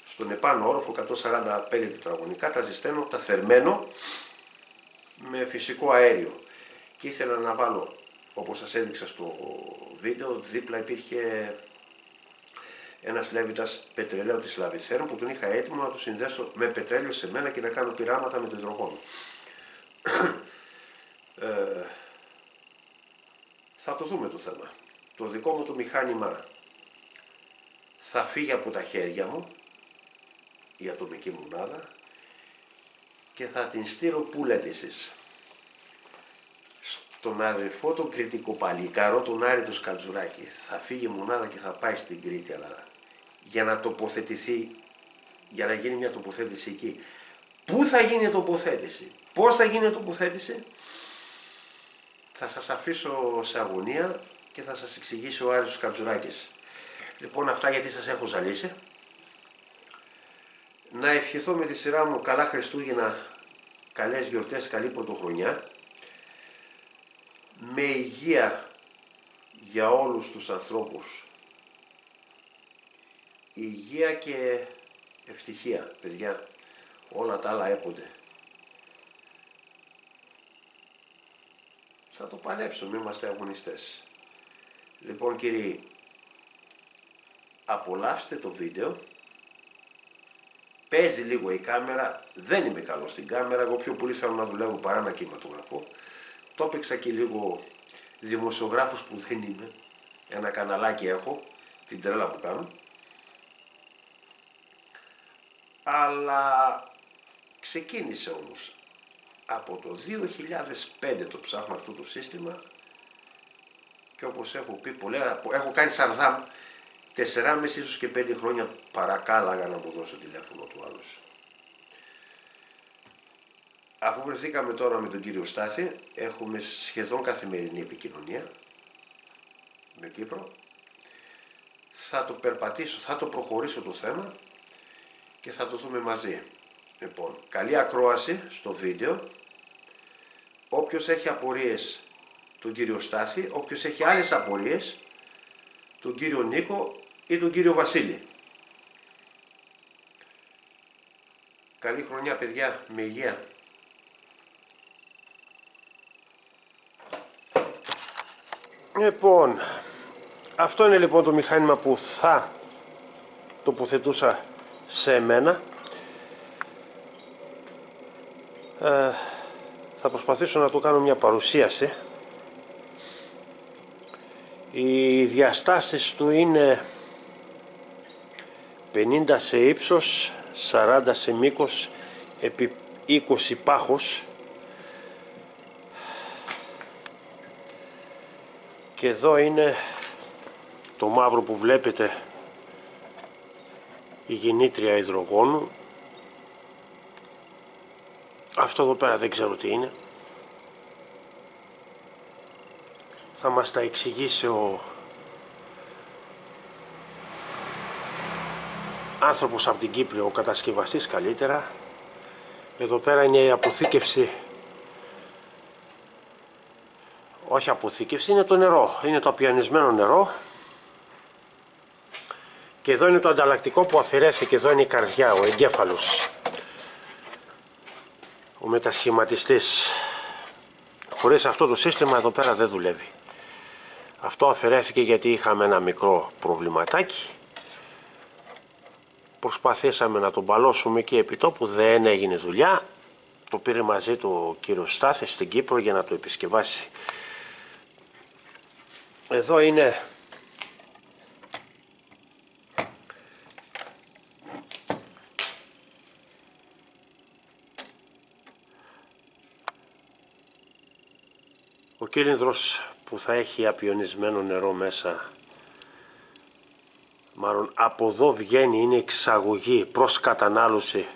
[SPEAKER 1] στον επάνω όροφο, 145 τετραγωνικά, τα ζεσταίνω, τα θερμαίνω με φυσικό αέριο. Και ήθελα να βάλω, όπως σας έδειξα στο βίντεο, δίπλα υπήρχε ένας Λέβητας πετρελαίου της Λαβιθέρων που τον είχα έτοιμο να το συνδέσω με πετρέλαιο σε μένα και να κάνω πειράματα με το υδρογόνο. Θα το δούμε το θέμα. Το δικό μου το μηχάνημα θα φύγει από τα χέρια μου, η ατομική μονάδα, και θα την στείλω, πού λέτε εσείς, στον αδερφό τον κριτικό παλικαρό, τον Άρη του Σκατζουράκη. Θα φύγει η μονάδα και θα πάει στην Κρήτη, αλλά για να τοποθετηθεί, για να γίνει μια τοποθέτηση εκεί. Πού θα γίνει η τοποθέτηση, πώς θα γίνει η τοποθέτηση, θα σας αφήσω σε αγωνία και θα σας εξηγήσει ο Άρης του Σκατζουράκης. Λοιπόν, αυτά γιατί σας έχω ζαλίσει. Να ευχηθώ με τη σειρά μου καλά Χριστούγεννα, καλές γιορτές, καλή πρωτοχρονιά, με υγεία για όλους τους ανθρώπους υγεία και ευτυχία, παιδιά. Όλα τα άλλα έπονται. Θα το παλέψουμε, είμαστε αγωνιστές. Λοιπόν κύριοι, απολαύστε το βίντεο. Παίζει λίγο η κάμερα, δεν είμαι καλό στην κάμερα, εγώ πιο πολύ θέλω να δουλεύω παρά να κινηματογραφώ. Το έπαιξα και λίγο δημοσιογράφος που δεν είμαι. Ένα καναλάκι έχω, την τρέλα που κάνω. Αλλά ξεκίνησε όμως. Από το 2005 το ψάχνω αυτό το σύστημα και όπως έχω πει έχω κάνει σαρδάμ 4,5 ίσως και 5 χρόνια παρακάλαγα να μου δώσω τηλέφωνο του άλλους. Αφού βρεθήκαμε τώρα με τον κύριο Στάθη, έχουμε σχεδόν καθημερινή επικοινωνία με Κύπρο. Θα το περπατήσω, θα το προχωρήσω το θέμα και θα το δούμε μαζί. Λοιπόν, καλή ακρόαση στο βίντεο. Όποιος έχει απορίες, τον κύριο Στάθη, όποιος έχει άλλες απορίες, τον κύριο Νίκο ή τον κύριο Βασίλη. Καλή χρονιά παιδιά, με υγεία. Λοιπόν, αυτό είναι λοιπόν το μηχάνημα που θα τοποθετούσα σε εμένα. Θα προσπαθήσω να το κάνω μια παρουσίαση. Οι διαστάσεις του είναι 50 σε ύψος, 40 σε μήκος, επί 20 πάχος. Και εδώ είναι το μαύρο που βλέπετε, η γεννήτρια υδρογόνου. Αυτό εδώ πέρα δεν ξέρω τι είναι. Θα μας τα εξηγήσει ο άνθρωπος από την Κύπρο, ο κατασκευαστής καλύτερα. Εδώ πέρα είναι η αποθήκευση. Όχι αποθήκευση, είναι το νερό. Είναι το απιανισμένο νερό. Και εδώ είναι το ανταλλακτικό που αφαιρέθηκε. Εδώ είναι η καρδιά, ο εγκέφαλος. Ο μετασχηματιστής. Χωρίς αυτό το σύστημα εδώ πέρα δεν δουλεύει. Αυτό αφαιρέθηκε γιατί είχαμε ένα μικρό προβληματάκι. Προσπαθήσαμε να τον μπαλώσουμε και επί τόπου δεν έγινε δουλειά. Το πήρε μαζί του ο κύριος Στάθης στην Κύπρο για να το επισκευάσει. Εδώ είναι ο κύλινδρος που θα έχει απιονισμένο νερό μέσα. Μάλλον από εδώ βγαίνει, είναι εξαγωγή προς κατανάλωση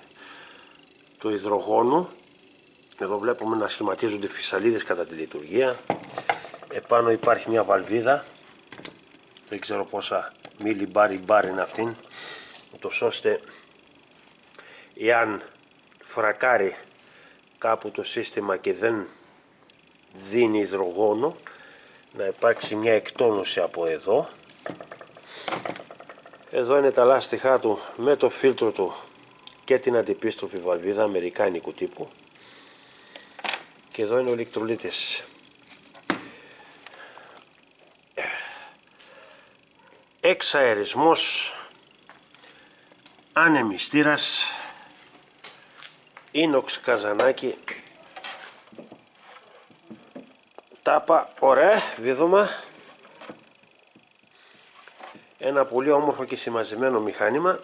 [SPEAKER 1] του υδρογόνου. Εδώ βλέπουμε να σχηματίζονται φυσαλίδες κατά τη λειτουργία. Επάνω υπάρχει μια βαλβίδα. Δεν ξέρω πόσα μπάρ είναι αυτήν. Ούτως ώστε εάν φρακάρει κάπου το σύστημα και δεν δίνει υδρογόνο, να υπάρξει μια εκτόνωση από εδώ. Εδώ είναι τα λάστιχά του με το φίλτρο του και την αντιπίστροφη βαλβίδα αμερικάνικου τύπου. Και εδώ είναι ο ηλεκτρολίτης. Εξαερισμός, ανεμιστήρας, ίνοξ καζανάκι, τάπα, ωραία, βίδωμα. Ένα πολύ όμορφο και συμμαζεμένο μηχάνημα.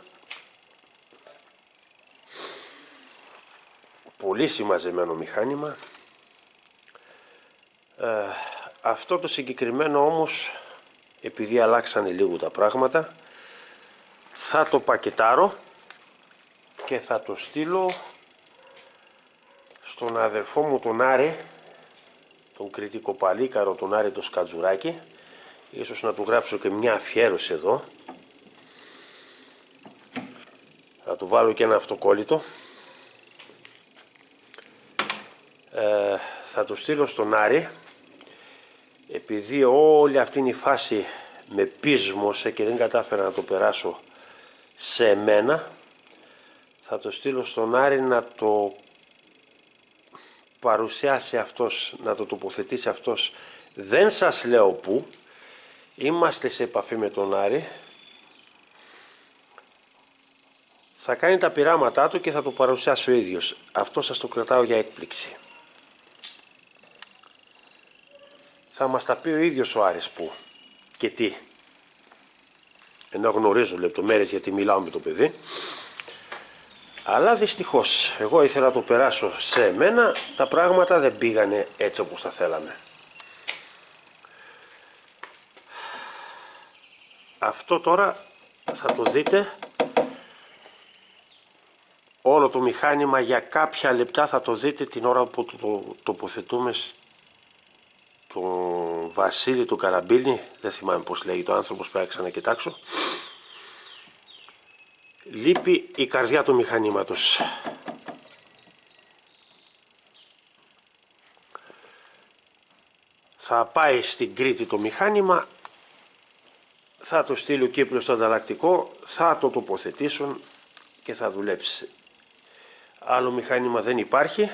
[SPEAKER 1] Πολύ συμμαζεμένο μηχάνημα. Αυτό το συγκεκριμένο όμως, επειδή αλλάξανε λίγο τα πράγματα, θα το πακετάρω και θα το στείλω στον αδερφό μου τον Άρη, τον κριτικό παλίκαρο, τον Άρη το Σκατζουράκη. Ίσως να του γράψω και μια αφιέρωση εδώ. Θα του βάλω και ένα αυτοκόλλητο. Θα το στείλω στον Άρη, επειδή όλη αυτή η φάση με πείσμωσε και δεν κατάφερα να το περάσω σε μένα, θα το στείλω στον Άρη να το παρουσιάσει αυτός, να το τοποθετήσει αυτός. Δεν σας λέω πού, είμαστε σε επαφή με τον Άρη. Θα κάνει τα πειράματά του και θα το παρουσιάσει ο ίδιος. Αυτό σας το κρατάω για έκπληξη. Θα μας τα πει ο ίδιος ο Άρης που και τι. Ενώ γνωρίζω λεπτομέρειες γιατί μιλάω με το παιδί. Αλλά δυστυχώς, εγώ ήθελα να το περάσω σε μένα, τα πράγματα δεν πήγανε έτσι όπως τα θέλαμε. Αυτό τώρα θα το δείτε, όλο το μηχάνημα για κάποια λεπτά θα το δείτε την ώρα που το τοποθετούμε στον Βασίλη του Καραμπίνη, δεν θυμάμαι πώς λέγει ο άνθρωπος, πρέπει να ξανακοιτάξω. Λείπει η καρδιά του μηχανήματος. Θα πάει στην Κρήτη το μηχάνημα, θα το στείλει ο Κύπριος στο ανταλλακτικό, θα το τοποθετήσουν και θα δουλέψει. Άλλο μηχάνημα δεν υπάρχει.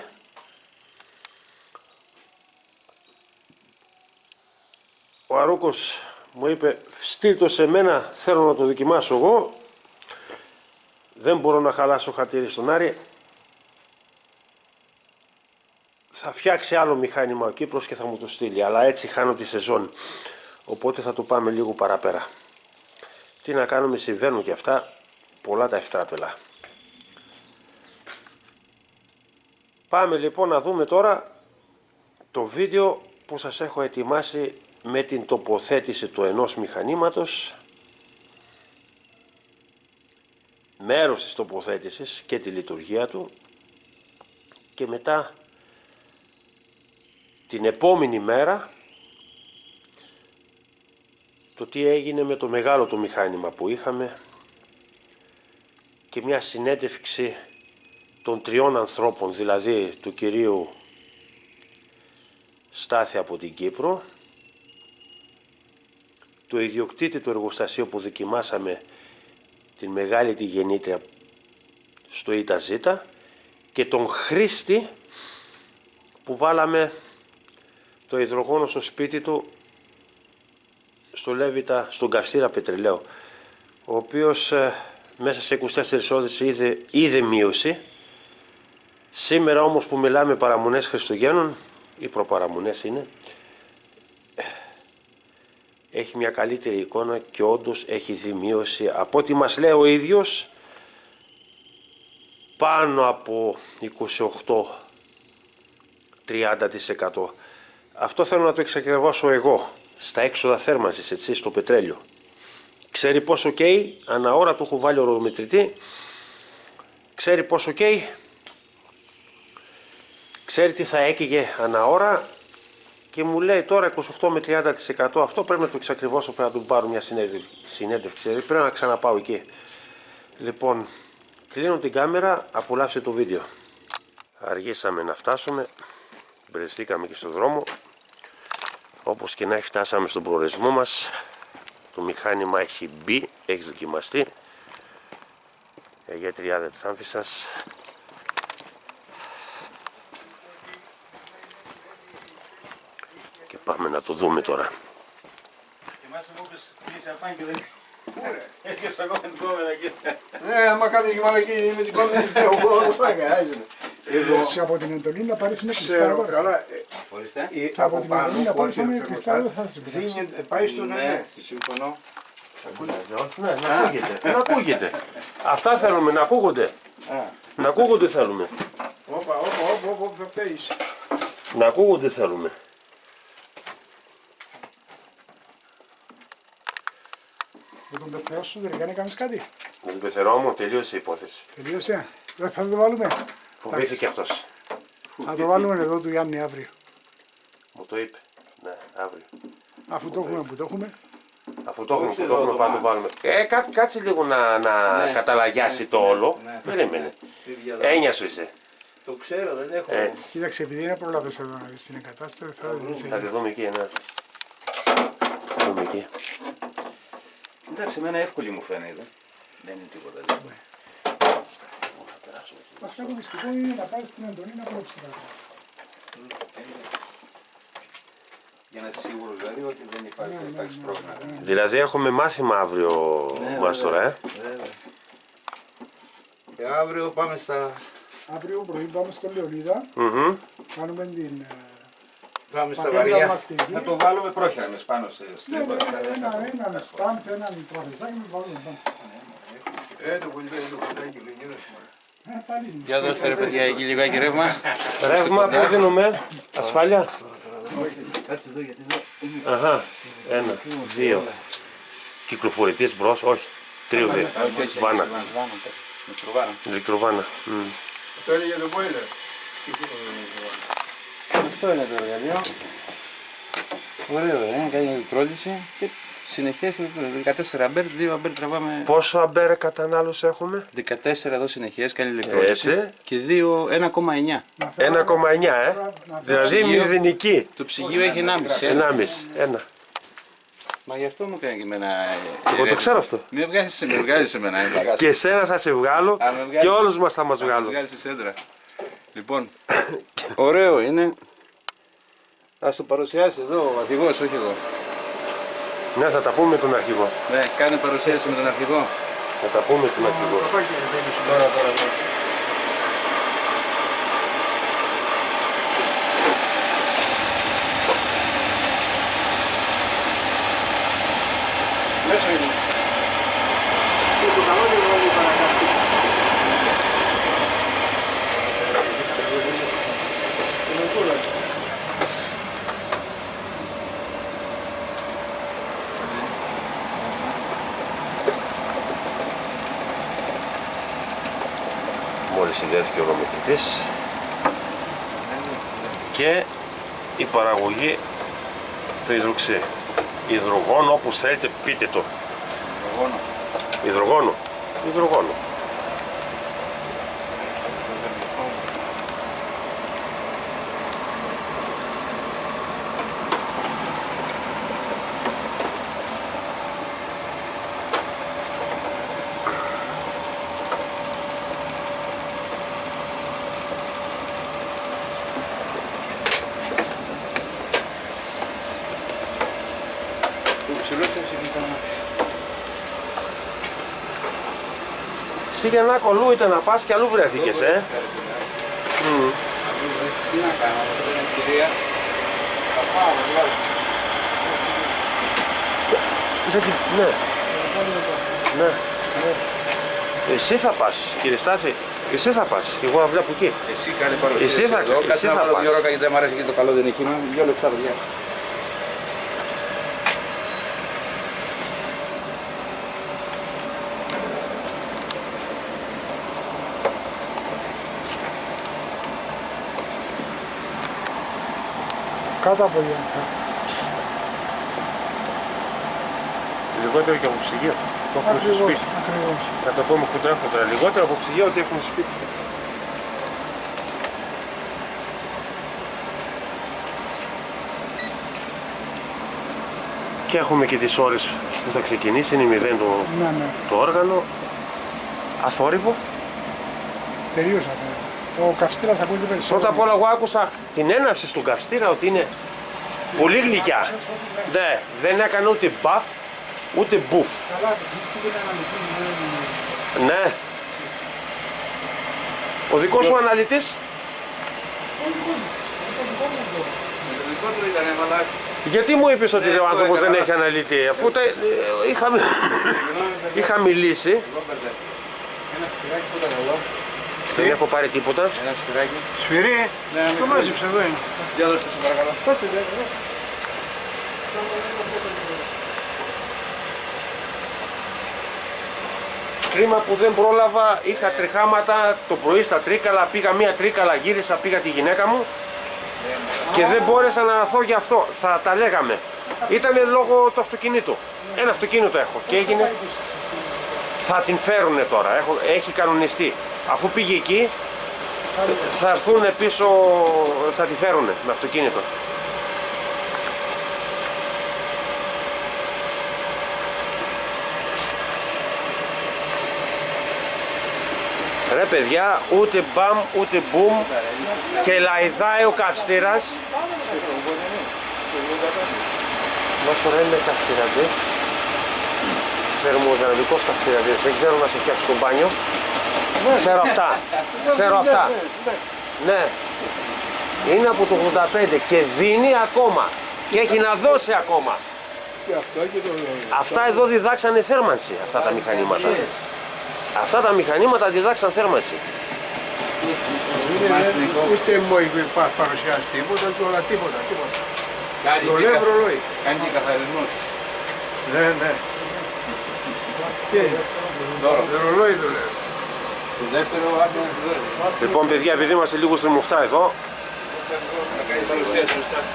[SPEAKER 1] Ο Αρούκος μου είπε στείλ το σε μένα, θέλω να το δοκιμάσω εγώ. Δεν μπορώ να χαλάσω χατήρι στον Άρη. Θα φτιάξει άλλο μηχάνημα ο Κύπρος και θα μου το στείλει. Αλλά έτσι χάνω τη σεζόν. Οπότε θα το πάμε λίγο παραπέρα. Τι να κάνουμε, συμβαίνουν και αυτά. Πολλά τα ευτράπελα. Πάμε λοιπόν να δούμε τώρα το βίντεο που σας έχω ετοιμάσει με την τοποθέτηση του ενός μηχανήματος. Μέρος της τοποθέτησης και τη λειτουργία του και μετά την επόμενη μέρα το τι έγινε με το μεγάλο το μηχάνημα που είχαμε και μια συνέντευξη των τριών ανθρώπων, δηλαδή του κυρίου Στάθη από την Κύπρο, του ιδιοκτήτη του εργοστασίου που δοκιμάσαμε την μεγάλη τη γεννήτρια στο ΙΤΑΖ και τον Χρήστη που βάλαμε το υδρογόνο στο σπίτι του στο Λέβητα, στον καυστήρα πετρελαίου, ο οποίος μέσα σε 24 ώρες είδε μείωση. Σήμερα όμως που μιλάμε παραμονές Χριστουγέννων ή προπαραμονές είναι, έχει μια καλύτερη εικόνα και όντως έχει δει μείωση από ό,τι μας λέει ο ίδιος πάνω από 28-30%. Αυτό θέλω να το εξακριβώσω εγώ στα έξοδα θέρμανσης, έτσι, στο πετρέλαιο. Ξέρει πόσο καίει, ανά ώρα του έχω βάλει ορομετρητή, ξέρει πόσο καίει, ξέρει τι θα έκαιγε ανά ώρα και μου λέει τώρα 28 με 30%. Αυτό πρέπει να το εξακριβώσω, πρέπει να του πάρω μια συνέντευξη, πρέπει να ξαναπάω εκεί. Λοιπόν, κλείνω την κάμερα, απολαύστε το βίντεο. Αργήσαμε να φτάσουμε, μπερδευτήκαμε και στον δρόμο. Όπως και να έχει, φτάσαμε στον προορισμό μας. Το μηχάνημα έχει μπει, έχει δοκιμαστεί. Για τριάδα της Άμφισσας. Και πάμε να το δούμε τώρα.
[SPEAKER 2] Έφυγες ακόμα την κόμενα εκεί.
[SPEAKER 3] Ναι, άμα κάθε γυμαλακή με την κόμενα ο πόδος
[SPEAKER 4] Εσύ από την εντολή να πάρεις με κλειστά
[SPEAKER 3] ξέρω
[SPEAKER 4] δώρα.
[SPEAKER 3] καλά.
[SPEAKER 4] Από την εντολή να πάρεις με κλειστά δώρα θα σε πειράξει.
[SPEAKER 3] Πάει στο
[SPEAKER 2] Ναι,
[SPEAKER 3] ναι.
[SPEAKER 2] συμφωνώ.
[SPEAKER 1] Ναι, να ακούγεται. Να ακούγεται. Αυτά θέλουμε, να ακούγονται. Να ακούγονται θέλουμε.
[SPEAKER 3] Όπα, θα πέεις.
[SPEAKER 1] Να ακούγονται θέλουμε.
[SPEAKER 4] Με τον πεθερό σου δεν έκανε κάνεις κάτι.
[SPEAKER 1] Με τον πεθερό μου τελείωσε η υπόθεση.
[SPEAKER 4] Τελείωσε. Δεν θα το βάλουμε.
[SPEAKER 1] Φοβήθηκε αυτός.
[SPEAKER 4] Θα το βάλουμε εδώ του Γιάννη αύριο.
[SPEAKER 1] Μου το είπε. Ναι, αύριο.
[SPEAKER 4] Αφού το έχουμε που το έχουμε.
[SPEAKER 1] Αφού το έχουμε,
[SPEAKER 2] Όχι
[SPEAKER 1] που το
[SPEAKER 2] εδώ
[SPEAKER 1] έχουμε,
[SPEAKER 2] το
[SPEAKER 1] πάμε το
[SPEAKER 2] μάτι.
[SPEAKER 1] βάλουμε. Κάτσε λίγο να
[SPEAKER 2] Ναι.
[SPEAKER 1] καταλαγιάσει
[SPEAKER 2] Ναι,
[SPEAKER 1] το
[SPEAKER 2] ναι,
[SPEAKER 1] όλο.
[SPEAKER 2] ναι.
[SPEAKER 1] Περίμενε.
[SPEAKER 2] Φύγε,
[SPEAKER 1] Έννοια σου είσαι.
[SPEAKER 2] Το ξέρω, δεν έχω.
[SPEAKER 1] Έτσι.
[SPEAKER 4] Κοίταξε, επειδή είναι πρόλαβες εδώ να δεις την εγκατάσταση, θα δεις.
[SPEAKER 1] Θα τη δούμε εκεί, ναι. Θα τη δούμε εκεί.
[SPEAKER 2] Εντάξει, εμένα εύκολη μου φαίνεται.
[SPEAKER 5] Δεν είναι τίποτα. Λοιπόν.
[SPEAKER 4] Βασικά το μυστικό είναι να πάρεις την Αντωνή να βλέψεις τα πράγματα.
[SPEAKER 5] Για να είσαι σίγουρος δηλαδή ότι δεν υπάρχει πρόβλημα.
[SPEAKER 1] Δηλαδή έχουμε μάθημα αύριο, Μάστορα,
[SPEAKER 2] Βέβαια. Και αύριο πάμε στα...
[SPEAKER 4] Αύριο πρωί πάμε στο Λεωνίδα, κάνουμε την
[SPEAKER 2] Πάμε στα
[SPEAKER 4] πατέρας
[SPEAKER 2] βαριά.
[SPEAKER 4] μας και εκεί.
[SPEAKER 5] Θα το βάλουμε πρόχειρα μες πάνω σε
[SPEAKER 4] Ναι, έναν στάμπ, έναν τραπεζάκι με βάλουμε πάνω.
[SPEAKER 3] Το κολλητάκι, το κολλητάκι, λέει, είδες, μωρέ.
[SPEAKER 4] Πάλι
[SPEAKER 5] Για δώστε ρε παιδιά εκεί λιγάκι ρεύμα.
[SPEAKER 1] Ρεύμα που δίνουμε, ασφάλεια.
[SPEAKER 5] Κάτσε εδώ γιατί εδώ είναι.
[SPEAKER 1] Αχα, 1, 2. Κυκλοφορητής μπρος, όχι. 3, 2. Βάνα.
[SPEAKER 5] Μικροβάνα.
[SPEAKER 1] Ηλεκτροβάνα.
[SPEAKER 3] Το έλεγε το boiler.
[SPEAKER 5] Αυτό είναι το εργαλείο. Ωραίο, κάνει ηλεκτρόλυση και συνεχές 14 αμπέρ, 2 αμπέρ τραβάμε.
[SPEAKER 1] Πόσο αμπέρ κατανάλωση έχουμε?
[SPEAKER 5] 14 εδώ συνεχές κάνει ηλεκτρόλυση
[SPEAKER 1] Έτσι.
[SPEAKER 5] και 2, 1,9.
[SPEAKER 1] 1,9 δηλαδή μηδενική.
[SPEAKER 5] Το ψυγείο έχει 1,5.
[SPEAKER 1] 1,5.
[SPEAKER 5] Μα γι' αυτό μου κάνει και εμένα.
[SPEAKER 1] Εγώ το ξέρω αυτό.
[SPEAKER 5] Με βγάζεις εμένα.
[SPEAKER 1] Και εσένα θα σε βγάλω και όλους μας θα μας
[SPEAKER 5] Με
[SPEAKER 1] βγάλω.
[SPEAKER 5] βγάλεις στη σέντρα. Λοιπόν, ωραίο είναι. Θα σου παρουσιάσει εδώ ο αρχηγός, όχι εγώ.
[SPEAKER 1] Ναι, θα τα πούμε με τον αρχηγό.
[SPEAKER 5] Ναι, κάνε παρουσίαση με τον αρχηγό.
[SPEAKER 1] Θα τα πούμε με τον αρχηγό.
[SPEAKER 5] Τώρα. Μέσα είναι.
[SPEAKER 1] Μόλις συνδέθηκε ο ρομετρητής και η παραγωγή του υδροξύ. Υδρογόνο, όπως θέλετε πείτε το. Υδρογόνο. Υδρογόνο. Εσύ για να κολλού ήταν να πας και αλλού βρέθηκες,
[SPEAKER 5] Τι να κάνω, αυτό είναι ευκαιρία. Θα πάω,
[SPEAKER 1] Ναι. Ναι. Εσύ θα πας, κύριε Στάθη. Εσύ θα πας. Εγώ απλά από εκεί.
[SPEAKER 5] Εσύ κάνει παρουσίαση.
[SPEAKER 1] Εσύ θα-
[SPEAKER 5] εδώ,
[SPEAKER 1] εσύ
[SPEAKER 5] κάτσε να
[SPEAKER 1] θα
[SPEAKER 5] βάλω
[SPEAKER 1] πας.
[SPEAKER 5] δύο ρόκα γιατί δεν μου αρέσει και το καλό δεν έχει. Είμαι 2 λεπτά, παιδιά.
[SPEAKER 4] Κάτω από Γιάννη.
[SPEAKER 1] Λιγότερο και από ψυγείο. Το έχουμε στο σπίτι.
[SPEAKER 4] Ακριβώς.
[SPEAKER 1] Θα το πούμε που το έχω τώρα. Λιγότερο από ψυγείο ότι έχουμε στο σπίτι. Και έχουμε και τις ώρες που θα ξεκινήσει. Είναι 0
[SPEAKER 4] Ναι.
[SPEAKER 1] το όργανο. Αθόρυβο.
[SPEAKER 4] Τελείωσα τώρα. Ο καυστήρας ακούγεται περισσότερο.
[SPEAKER 1] Πρώτα απ' όλα εγώ άκουσα την έναρξη στον καυστήρα ότι είναι πολύ γλυκιά. Ναι, δεν έκανε ούτε μπαφ ούτε μπουφ.
[SPEAKER 4] Καλά, μυστική είναι αναλυτή.
[SPEAKER 1] Ναι. Ο δικός σου αναλυτής.
[SPEAKER 5] Το δικό του ήταν μαλάκι.
[SPEAKER 1] Γιατί μου είπες ότι ο άνθρωπος δεν έχει αναλυτή, αφού είχα μιλήσει.
[SPEAKER 5] Ένα σφυράκι που ήταν εδώ.
[SPEAKER 1] Δεν έχω πάρει τίποτα.
[SPEAKER 5] Ένα σφυράκι.
[SPEAKER 3] Σφυρί,
[SPEAKER 5] Ναι,
[SPEAKER 3] το μάζεψε, εδώ είναι.
[SPEAKER 5] Για δώστε σε παρακαλώ.
[SPEAKER 1] Κρίμα που δεν πρόλαβα, είχα τριχάματα το πρωί στα Τρίκαλα, πήγα μία Τρίκαλα, γύρισα, πήγα τη γυναίκα μου και δεν μπόρεσα να έρθω γι' αυτό, θα τα λέγαμε. Ήτανε λόγω του αυτοκινήτου. Ένα αυτοκίνητο έχω και έγινε. Θα την φέρουνε τώρα, έχει κανονιστεί. Αφού πήγε εκεί, θα έρθουν πίσω, θα τη φέρουνε με αυτοκίνητο. Ρε παιδιά, ούτε μπαμ ούτε μπουμ και λαϊδάει ο καυστήρας. Μας τώρα είναι καυστήρατες, θερμοδυναμικός καυστήρατες, δεν ξέρω να σε φτιάξει το μπάνιο. Ξέρω αυτά. Ναι, είναι από το 85 και δίνει ακόμα και έχει να δώσει ακόμα. Αυτά εδώ διδάξανε θέρμανση, αυτά τα μηχανήματα. Αυτά τα μηχανήματα διδάξαν θέρμανση.
[SPEAKER 3] Ούτε μου έχει παρουσιάσει τίποτα και όλα τίποτα. Δουλεύει ρολόι.
[SPEAKER 5] Κάνει και καθαρισμός.
[SPEAKER 3] Ναι. Τι είναι, ρολόι δουλεύει.
[SPEAKER 5] Το δεύτερο άφησε τη δόρυβη.
[SPEAKER 1] Λοιπόν παιδιά, επειδή είμαστε λίγο στη μουφτά εδώ,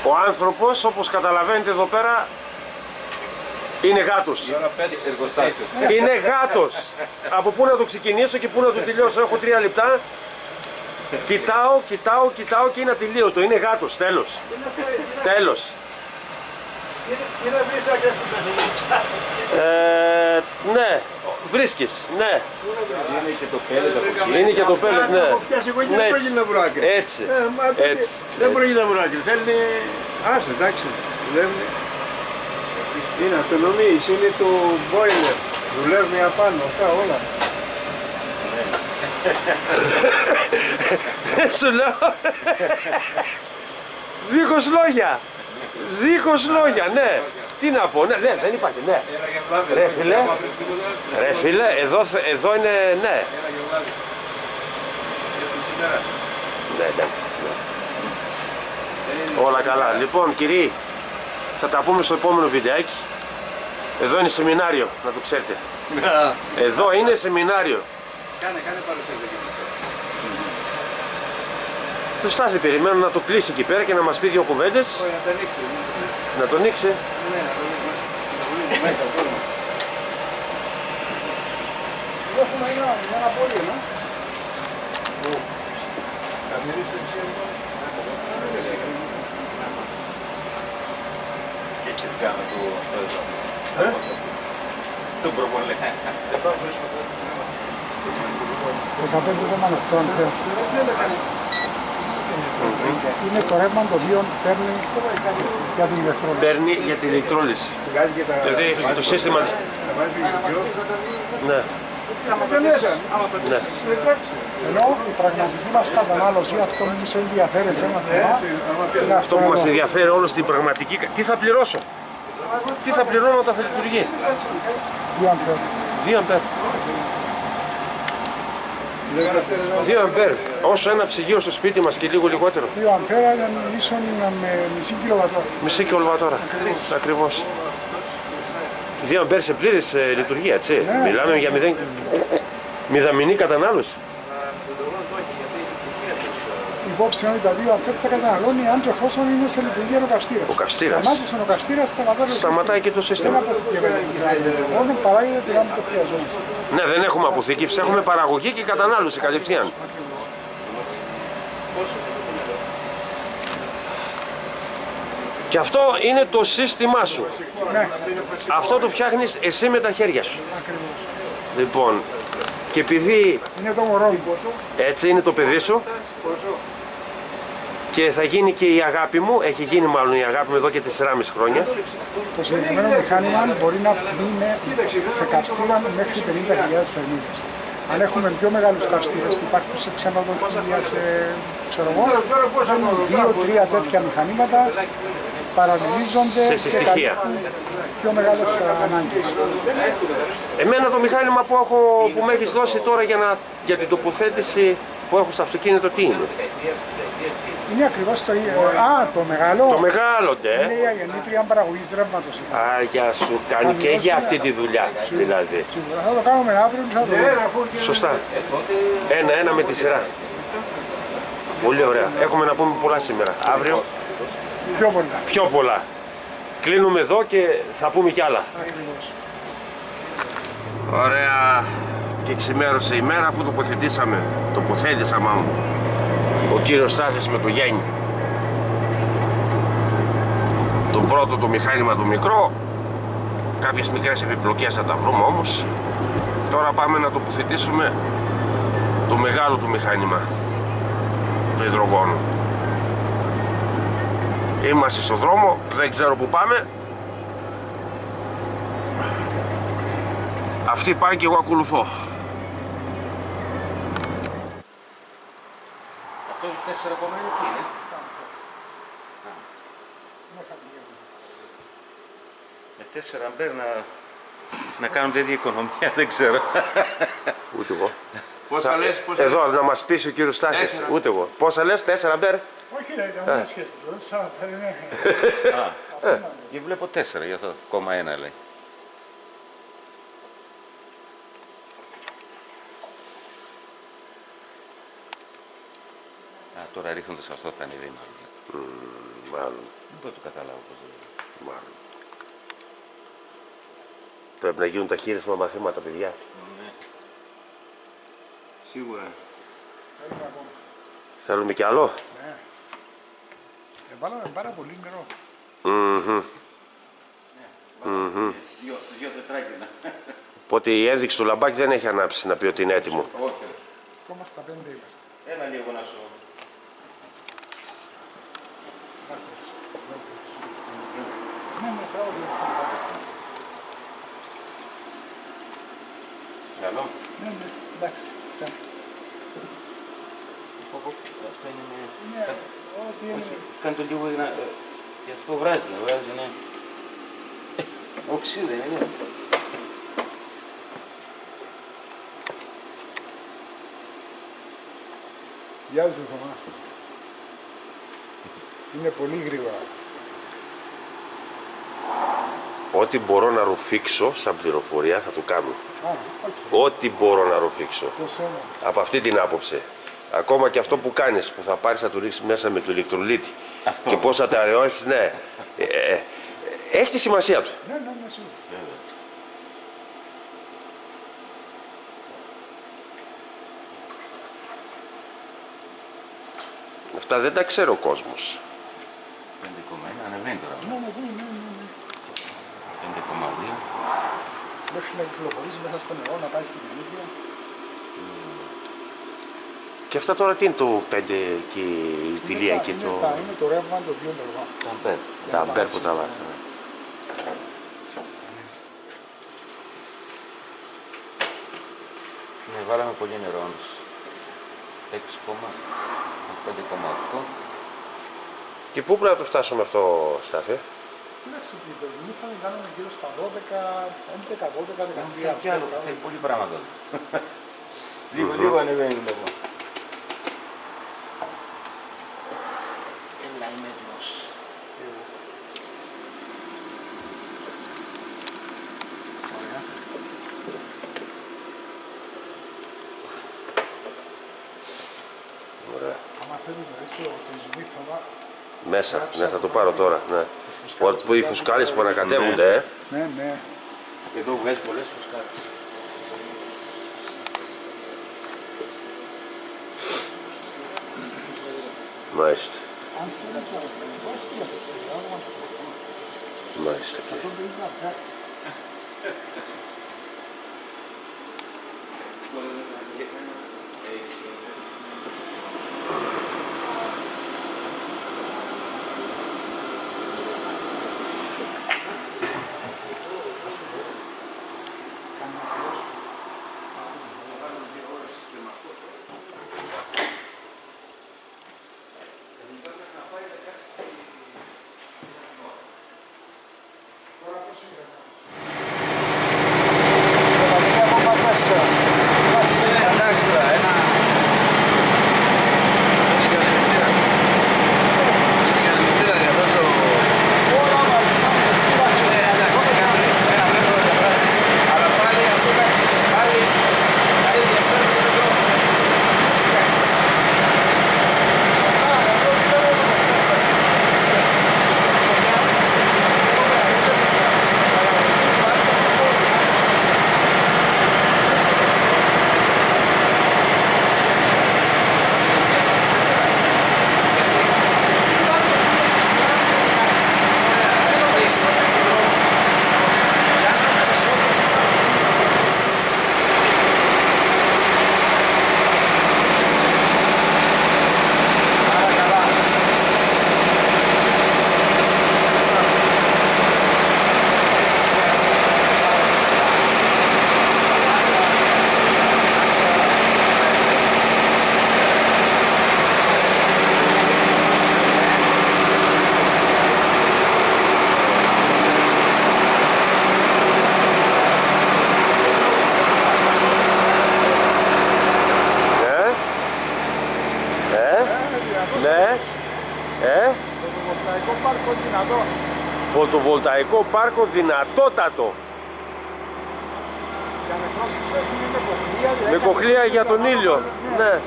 [SPEAKER 1] ο άνθρωπος όπως καταλαβαίνετε εδώ πέρα είναι γάτος. Είναι γάτος. Από πού να το ξεκινήσω και πού να το τελειώσω, έχω 3 λεπτά. Κοιτάω και είναι ατελείωτο. Είναι γάτος, τέλος. Ναι, βρίσκεις, ναι.
[SPEAKER 5] Είναι και το πέλετ από εκεί.
[SPEAKER 1] Είναι και το πέλετ, ναι.
[SPEAKER 3] Δεν πρόκειται να βράκι.
[SPEAKER 1] Έτσι.
[SPEAKER 3] Δεν πρόκειται να βράκι. Θέλει. Άσε, εντάξει. Είναι αυτονομίες, είναι το boiler. Δουλεύει απάνω, αυτά όλα.
[SPEAKER 1] Σου λέω. Δίχως λόγια, ναι. Τι να πω, ναι, δεν υπάρχει, ναι. Ρε φίλε, εδώ είναι, ναι. Ναι. Όλα καλά. Λοιπόν, κύριοι, θα τα πούμε στο επόμενο βιντεάκι. Εδώ είναι σεμινάριο, να το ξέρετε. Εδώ είναι σεμινάριο.
[SPEAKER 5] Κάνε παρουσίαση.
[SPEAKER 1] Το Στάθη περιμένω να το κλείσει εκεί πέρα και να μας πει 2 κουβέντες.
[SPEAKER 5] Να το ανοίξει.
[SPEAKER 1] Να το ανοίξει.
[SPEAKER 5] Ναι, να το ανοίξει μέσα.
[SPEAKER 4] Έχουμε ένα πόλιο, ναι.
[SPEAKER 5] Και κάνω το σπέδο. Τον προβολέ. Δεν πάω βρίσκω τώρα.
[SPEAKER 4] 15,8 αμπέρ. Είναι το ρεύμα το οποίο παίρνει για την ηλεκτρόλυση.
[SPEAKER 1] Παίρνει για την ηλεκτρόλυση. Δηλαδή το σύστημα της... Ναι.
[SPEAKER 4] Ενώ η πραγματική μας κατανάλωση, αυτό που μας ενδιαφέρει σε ένα θέμα, είναι
[SPEAKER 1] Αυτό που μας ενδιαφέρει όλο στην πραγματική... Τι θα πληρώσω. Τι θα πληρώνω όταν θα λειτουργεί.
[SPEAKER 4] 2 αμπέρ.
[SPEAKER 1] 2 αμπέρ. 2 αμπέρ. Όσο ένα ψυγείο στο σπίτι μας και λίγο λιγότερο.
[SPEAKER 4] 2 αμπέρ είναι ίσον με μισή κιλοβατόρα.
[SPEAKER 1] Μισή κιλοβατόρα. Ακριβώς. 2 αμπέρ σε πλήρης λειτουργία, έτσι. Μιλάμε για μηδαμινή κατανάλωση.
[SPEAKER 4] Υπόψη είναι ότι τα 2 αμπέρ τα καταναλώνει αν και εφόσον είναι σε λειτουργία ο καυστήρας.
[SPEAKER 1] Ο καυστήρας.
[SPEAKER 4] Σταμάτησε ο καυστήρας,
[SPEAKER 1] Σταματάει και το σύστημα.
[SPEAKER 4] Δεν αποθηκεύεται. Μόνο παράγεται την άμμο το χρειαζόμαστε.
[SPEAKER 1] Ναι, δεν έχουμε αποθήκευση, έχουμε παραγωγή και κατανάλωση κατευθείαν. Και αυτό είναι το σύστημά σου.
[SPEAKER 4] Ναι,
[SPEAKER 1] Αυτό το φτιάχνεις εσύ με τα χέρια σου.
[SPEAKER 4] ακριβώς.
[SPEAKER 1] Λοιπόν, και επειδή
[SPEAKER 4] Είναι το μωρό μου.
[SPEAKER 1] έτσι είναι το παιδί σου και θα γίνει και η αγάπη μου, έχει γίνει μάλλον η αγάπη μου εδώ και 4,5 χρόνια.
[SPEAKER 4] Το συγκεκριμένο μηχάνημα μπορεί να μπει σε καυστήρα μέχρι 50.000 θερμίδες. Αν έχουμε πιο μεγάλους καυστήρες που υπάρχουν σε ξενοδοχεία, σε ξέρω εγώ, 2-3 τέτοια μηχανήματα παραλληλίζονται
[SPEAKER 1] Σε
[SPEAKER 4] και
[SPEAKER 1] στοιχεία.
[SPEAKER 4] καλύπτουν πιο μεγάλες ανάγκες.
[SPEAKER 1] Εμένα το μηχάνημα που με έχεις δώσει τώρα για την τοποθέτηση που έχω στο αυτοκίνητο, τι είναι.
[SPEAKER 4] Είναι ακριβώς το ίδιο. Το μεγάλο.
[SPEAKER 1] Το μεγάλο, ναι.
[SPEAKER 4] Είναι η αγεννήτρια παραγωγής ρεύματος.
[SPEAKER 1] Άγια σου κάνει και για αυτή τη δουλειά, δηλαδή.
[SPEAKER 4] Σίγουρα. Θα το κάνουμε αύριο και θα το δούμε.
[SPEAKER 1] Σωστά. Ένα με τη σειρά. Πολύ ωραία. Έχουμε να πούμε πολλά σήμερα. Αύριο
[SPEAKER 4] Πιο πολλά.
[SPEAKER 1] πιο πολλά. Κλείνουμε εδώ και θα πούμε κι άλλα.
[SPEAKER 4] Ακριβώς.
[SPEAKER 1] Ωραία. Και ξημέρωσε η μέρα αφού τοποθέτησα μάλλον ο κύριος Στάθης με το Γιάννη. Το πρώτο το μηχάνημα το μικρό, κάποιες μικρές επιπλοκές θα τα βρούμε όμως. Τώρα πάμε να τοποθετήσουμε το μεγάλο του μηχάνημα, το υδρογόνο. Είμαστε στο δρόμο, δεν ξέρω που πάμε. Αυτοί πάνε και εγώ ακολουθώ.
[SPEAKER 5] Αυτό το 4 από μένα τι είναι? Με 4 αμπέρ να κάνουν τέτοια οικονομία, δεν ξέρω.
[SPEAKER 1] Ούτε εγώ.
[SPEAKER 2] Πόσα λες, πόσα
[SPEAKER 1] Εδώ να μας πείσει ο κύριος Στάθης.
[SPEAKER 2] 4.
[SPEAKER 1] Ούτε εγώ. Πόσα λες, 4 αμπέρ?
[SPEAKER 4] Όχι ρε, καμία σχέση. Το 4 είναι
[SPEAKER 5] Και βλέπω 4 γι' αυτό, 0,1 λέει. Τώρα ρίχνοντας αυτό θα είναι βήμα.
[SPEAKER 1] Μάλλον.
[SPEAKER 5] Δεν μπορώ να το καταλάβω πώς δεν.
[SPEAKER 1] Μάλλον. Πρέπει να γίνουν τα χείρισμα μαθήματα, παιδιά.
[SPEAKER 5] Ναι. Σίγουρα.
[SPEAKER 4] Θέλουμε ακόμα.
[SPEAKER 1] Θέλουμε κι άλλο.
[SPEAKER 4] Ναι. Βάλαμε πάρα πολύ νερό.
[SPEAKER 5] Δυο τετράγινα.
[SPEAKER 1] Οπότε η ένδειξη του λαμπάκι δεν έχει ανάψει να πει ότι είναι έτοιμο.
[SPEAKER 5] Όχι.
[SPEAKER 4] Ακόμα στα 5 είμαστε.
[SPEAKER 5] Έλα λίγο να σου.
[SPEAKER 4] Ναι, τράω λίγο.
[SPEAKER 5] Καλό.
[SPEAKER 4] Ναι, εντάξει.
[SPEAKER 5] Αυτό είναι με...
[SPEAKER 4] Ναι, ό,τι είναι.
[SPEAKER 5] Κάνε το λίγο να... Και αυτό βράζει, ναι. Οξύδα είναι.
[SPEAKER 4] Γεια σου, Θωμά. Είναι πολύ γρήγορα.
[SPEAKER 1] Ό,τι μπορώ να ρουφήξω σαν πληροφορία θα το κάνω.
[SPEAKER 4] Όχι.
[SPEAKER 1] Ό,τι μπορώ να ρουφήξω.
[SPEAKER 4] Το σέβομαι.
[SPEAKER 1] Από αυτή την άποψη. Ακόμα και αυτό που κάνεις, που θα πάρεις να το ρίξεις μέσα με το ηλεκτρολίτη.
[SPEAKER 5] Αυτό.
[SPEAKER 1] Και πώς θα τα αραιώσεις, ναι. Έχει τη σημασία του.
[SPEAKER 4] Ναι, σίγουρα.
[SPEAKER 1] Αυτά δεν τα ξέρει ο κόσμος.
[SPEAKER 5] 5,1 ανεβαίνει τώρα.
[SPEAKER 4] Ναι.
[SPEAKER 5] 5,2.
[SPEAKER 4] Μέχρι να κυκλοφορήσει μέσα στο νερό, να πάει στην ηλικία.
[SPEAKER 1] Και αυτά τώρα τι είναι το 5 και η τηλεία και το...
[SPEAKER 4] Είναι το ρεύμα το οποίο είναι
[SPEAKER 5] Τα αμπέρ.
[SPEAKER 1] Τα αμπέρ που τα βάζανε.
[SPEAKER 5] Ναι, βάλαμε πολύ νερό όντως. 6,5,8.
[SPEAKER 1] Και πού πρέπει να το φτάσουμε αυτό, Στάθη?
[SPEAKER 4] Εντάξει, την προηγούμενη θα κάνουμε γύρω στα 12, 11, 12, 13.
[SPEAKER 5] Θέλει κι άλλο, θέλει πολύ πράγμα τότε. Λίγο ανεβαίνει λοιπόν. Έλα, είμαι έτοιμος.
[SPEAKER 1] Ωραία.
[SPEAKER 4] Άμα θέλεις να δεις το ζουμί Θωμά,
[SPEAKER 1] Μέσα, ναι, θα το πάρω τώρα, ναι. Που οι φουσκάλες που ανακατεύονται,
[SPEAKER 4] ναι.
[SPEAKER 5] Εδώ βγάζει πολλές φουσκάρες.
[SPEAKER 1] Μάλιστα.
[SPEAKER 4] Αν θέλεις να το
[SPEAKER 1] Μάλιστα.
[SPEAKER 5] Εντάξει τώρα, ένα
[SPEAKER 1] Ναι.
[SPEAKER 4] Φωτοβολταϊκό πάρκο δυνατό.
[SPEAKER 1] Φωτοβολταϊκό πάρκο δυνατότατο.
[SPEAKER 4] Για νεκρός εξές είναι με κοχλία.
[SPEAKER 1] Με κοχλία για τον ήλιο. Ναι.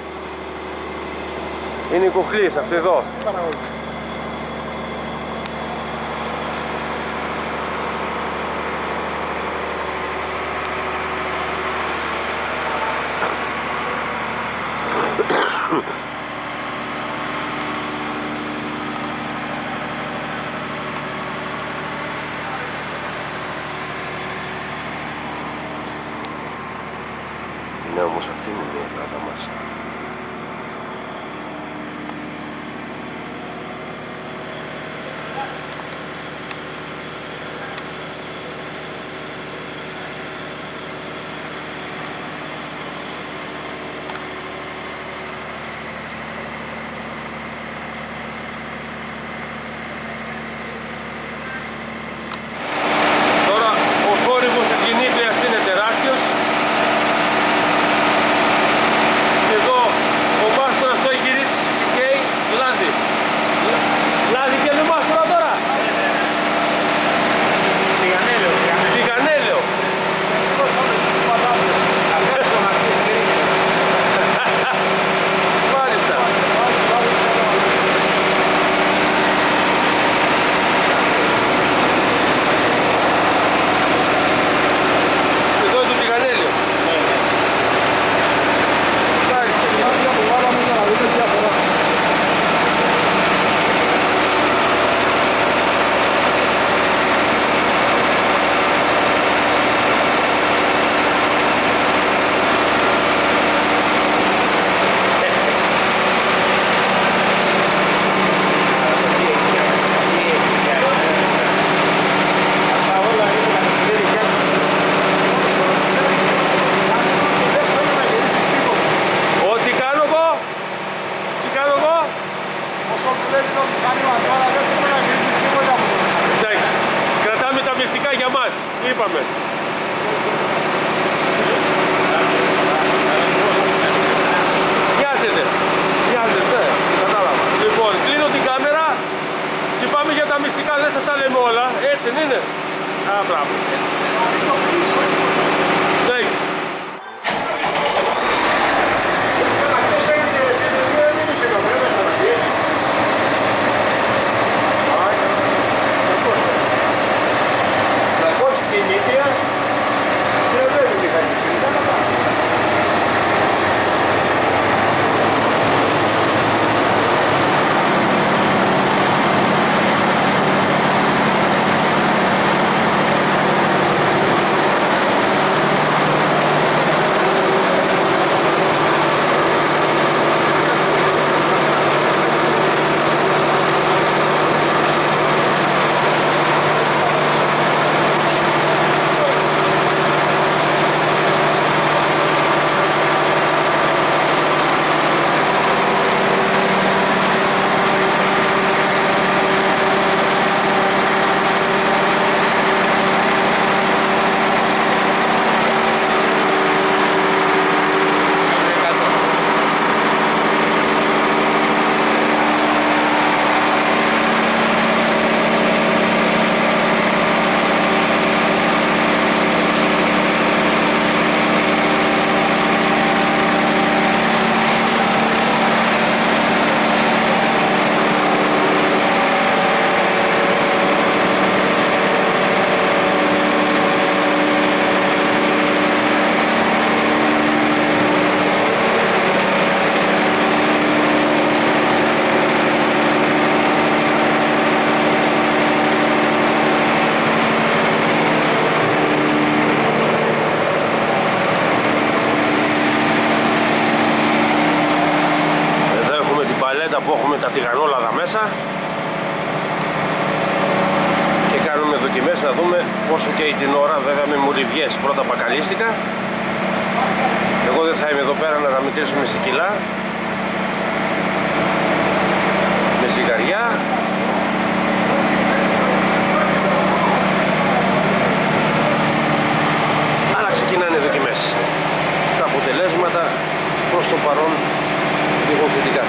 [SPEAKER 1] Είναι οι κοχλίες αυτή εδώ. Είναι όμως αυτή είναι η Ελλάδα μας. Τώρα ο θόρυβος της γεννήτριας είναι τεράστιος. Και εδώ ο μάστορας το έχει γυρίσει και Λάδι. Λάδι και είναι μάστορα τώρα. Τηγανέλαιο. Μάλιστα. Εδώ είναι το τηγανέλαιο. Ό,τι κάνω εγώ,
[SPEAKER 4] Όσο δουλεύει το μηχάνημα τώρα δεν πρέπει να γυρίσεις τίποτα από το μηχάνημα.
[SPEAKER 1] εντάξει, κρατάμε τα μυστικά για μας, είπαμε. Μοιάζεται, κατάλαβα. Λοιπόν, κλείνω την κάμερα και πάμε για τα μυστικά, δεν σας τα λέμε όλα, έτσι δεν είναι. Α, μπράβο. Εντάξει. Που έχουμε τα τηγανόλαδα μέσα και κάνουμε δοκιμές να δούμε πόσο καίει την ώρα, βέβαια με μουριβιές. Πρώτα μπακαλίστηκα, εγώ δεν θα είμαι εδώ πέρα να τα μετρήσουμε σε κιλά, με ζυγαριά. Αλλά ξεκινάνε δοκιμές. Τα αποτελέσματα προς το παρόν λίγο θετικά.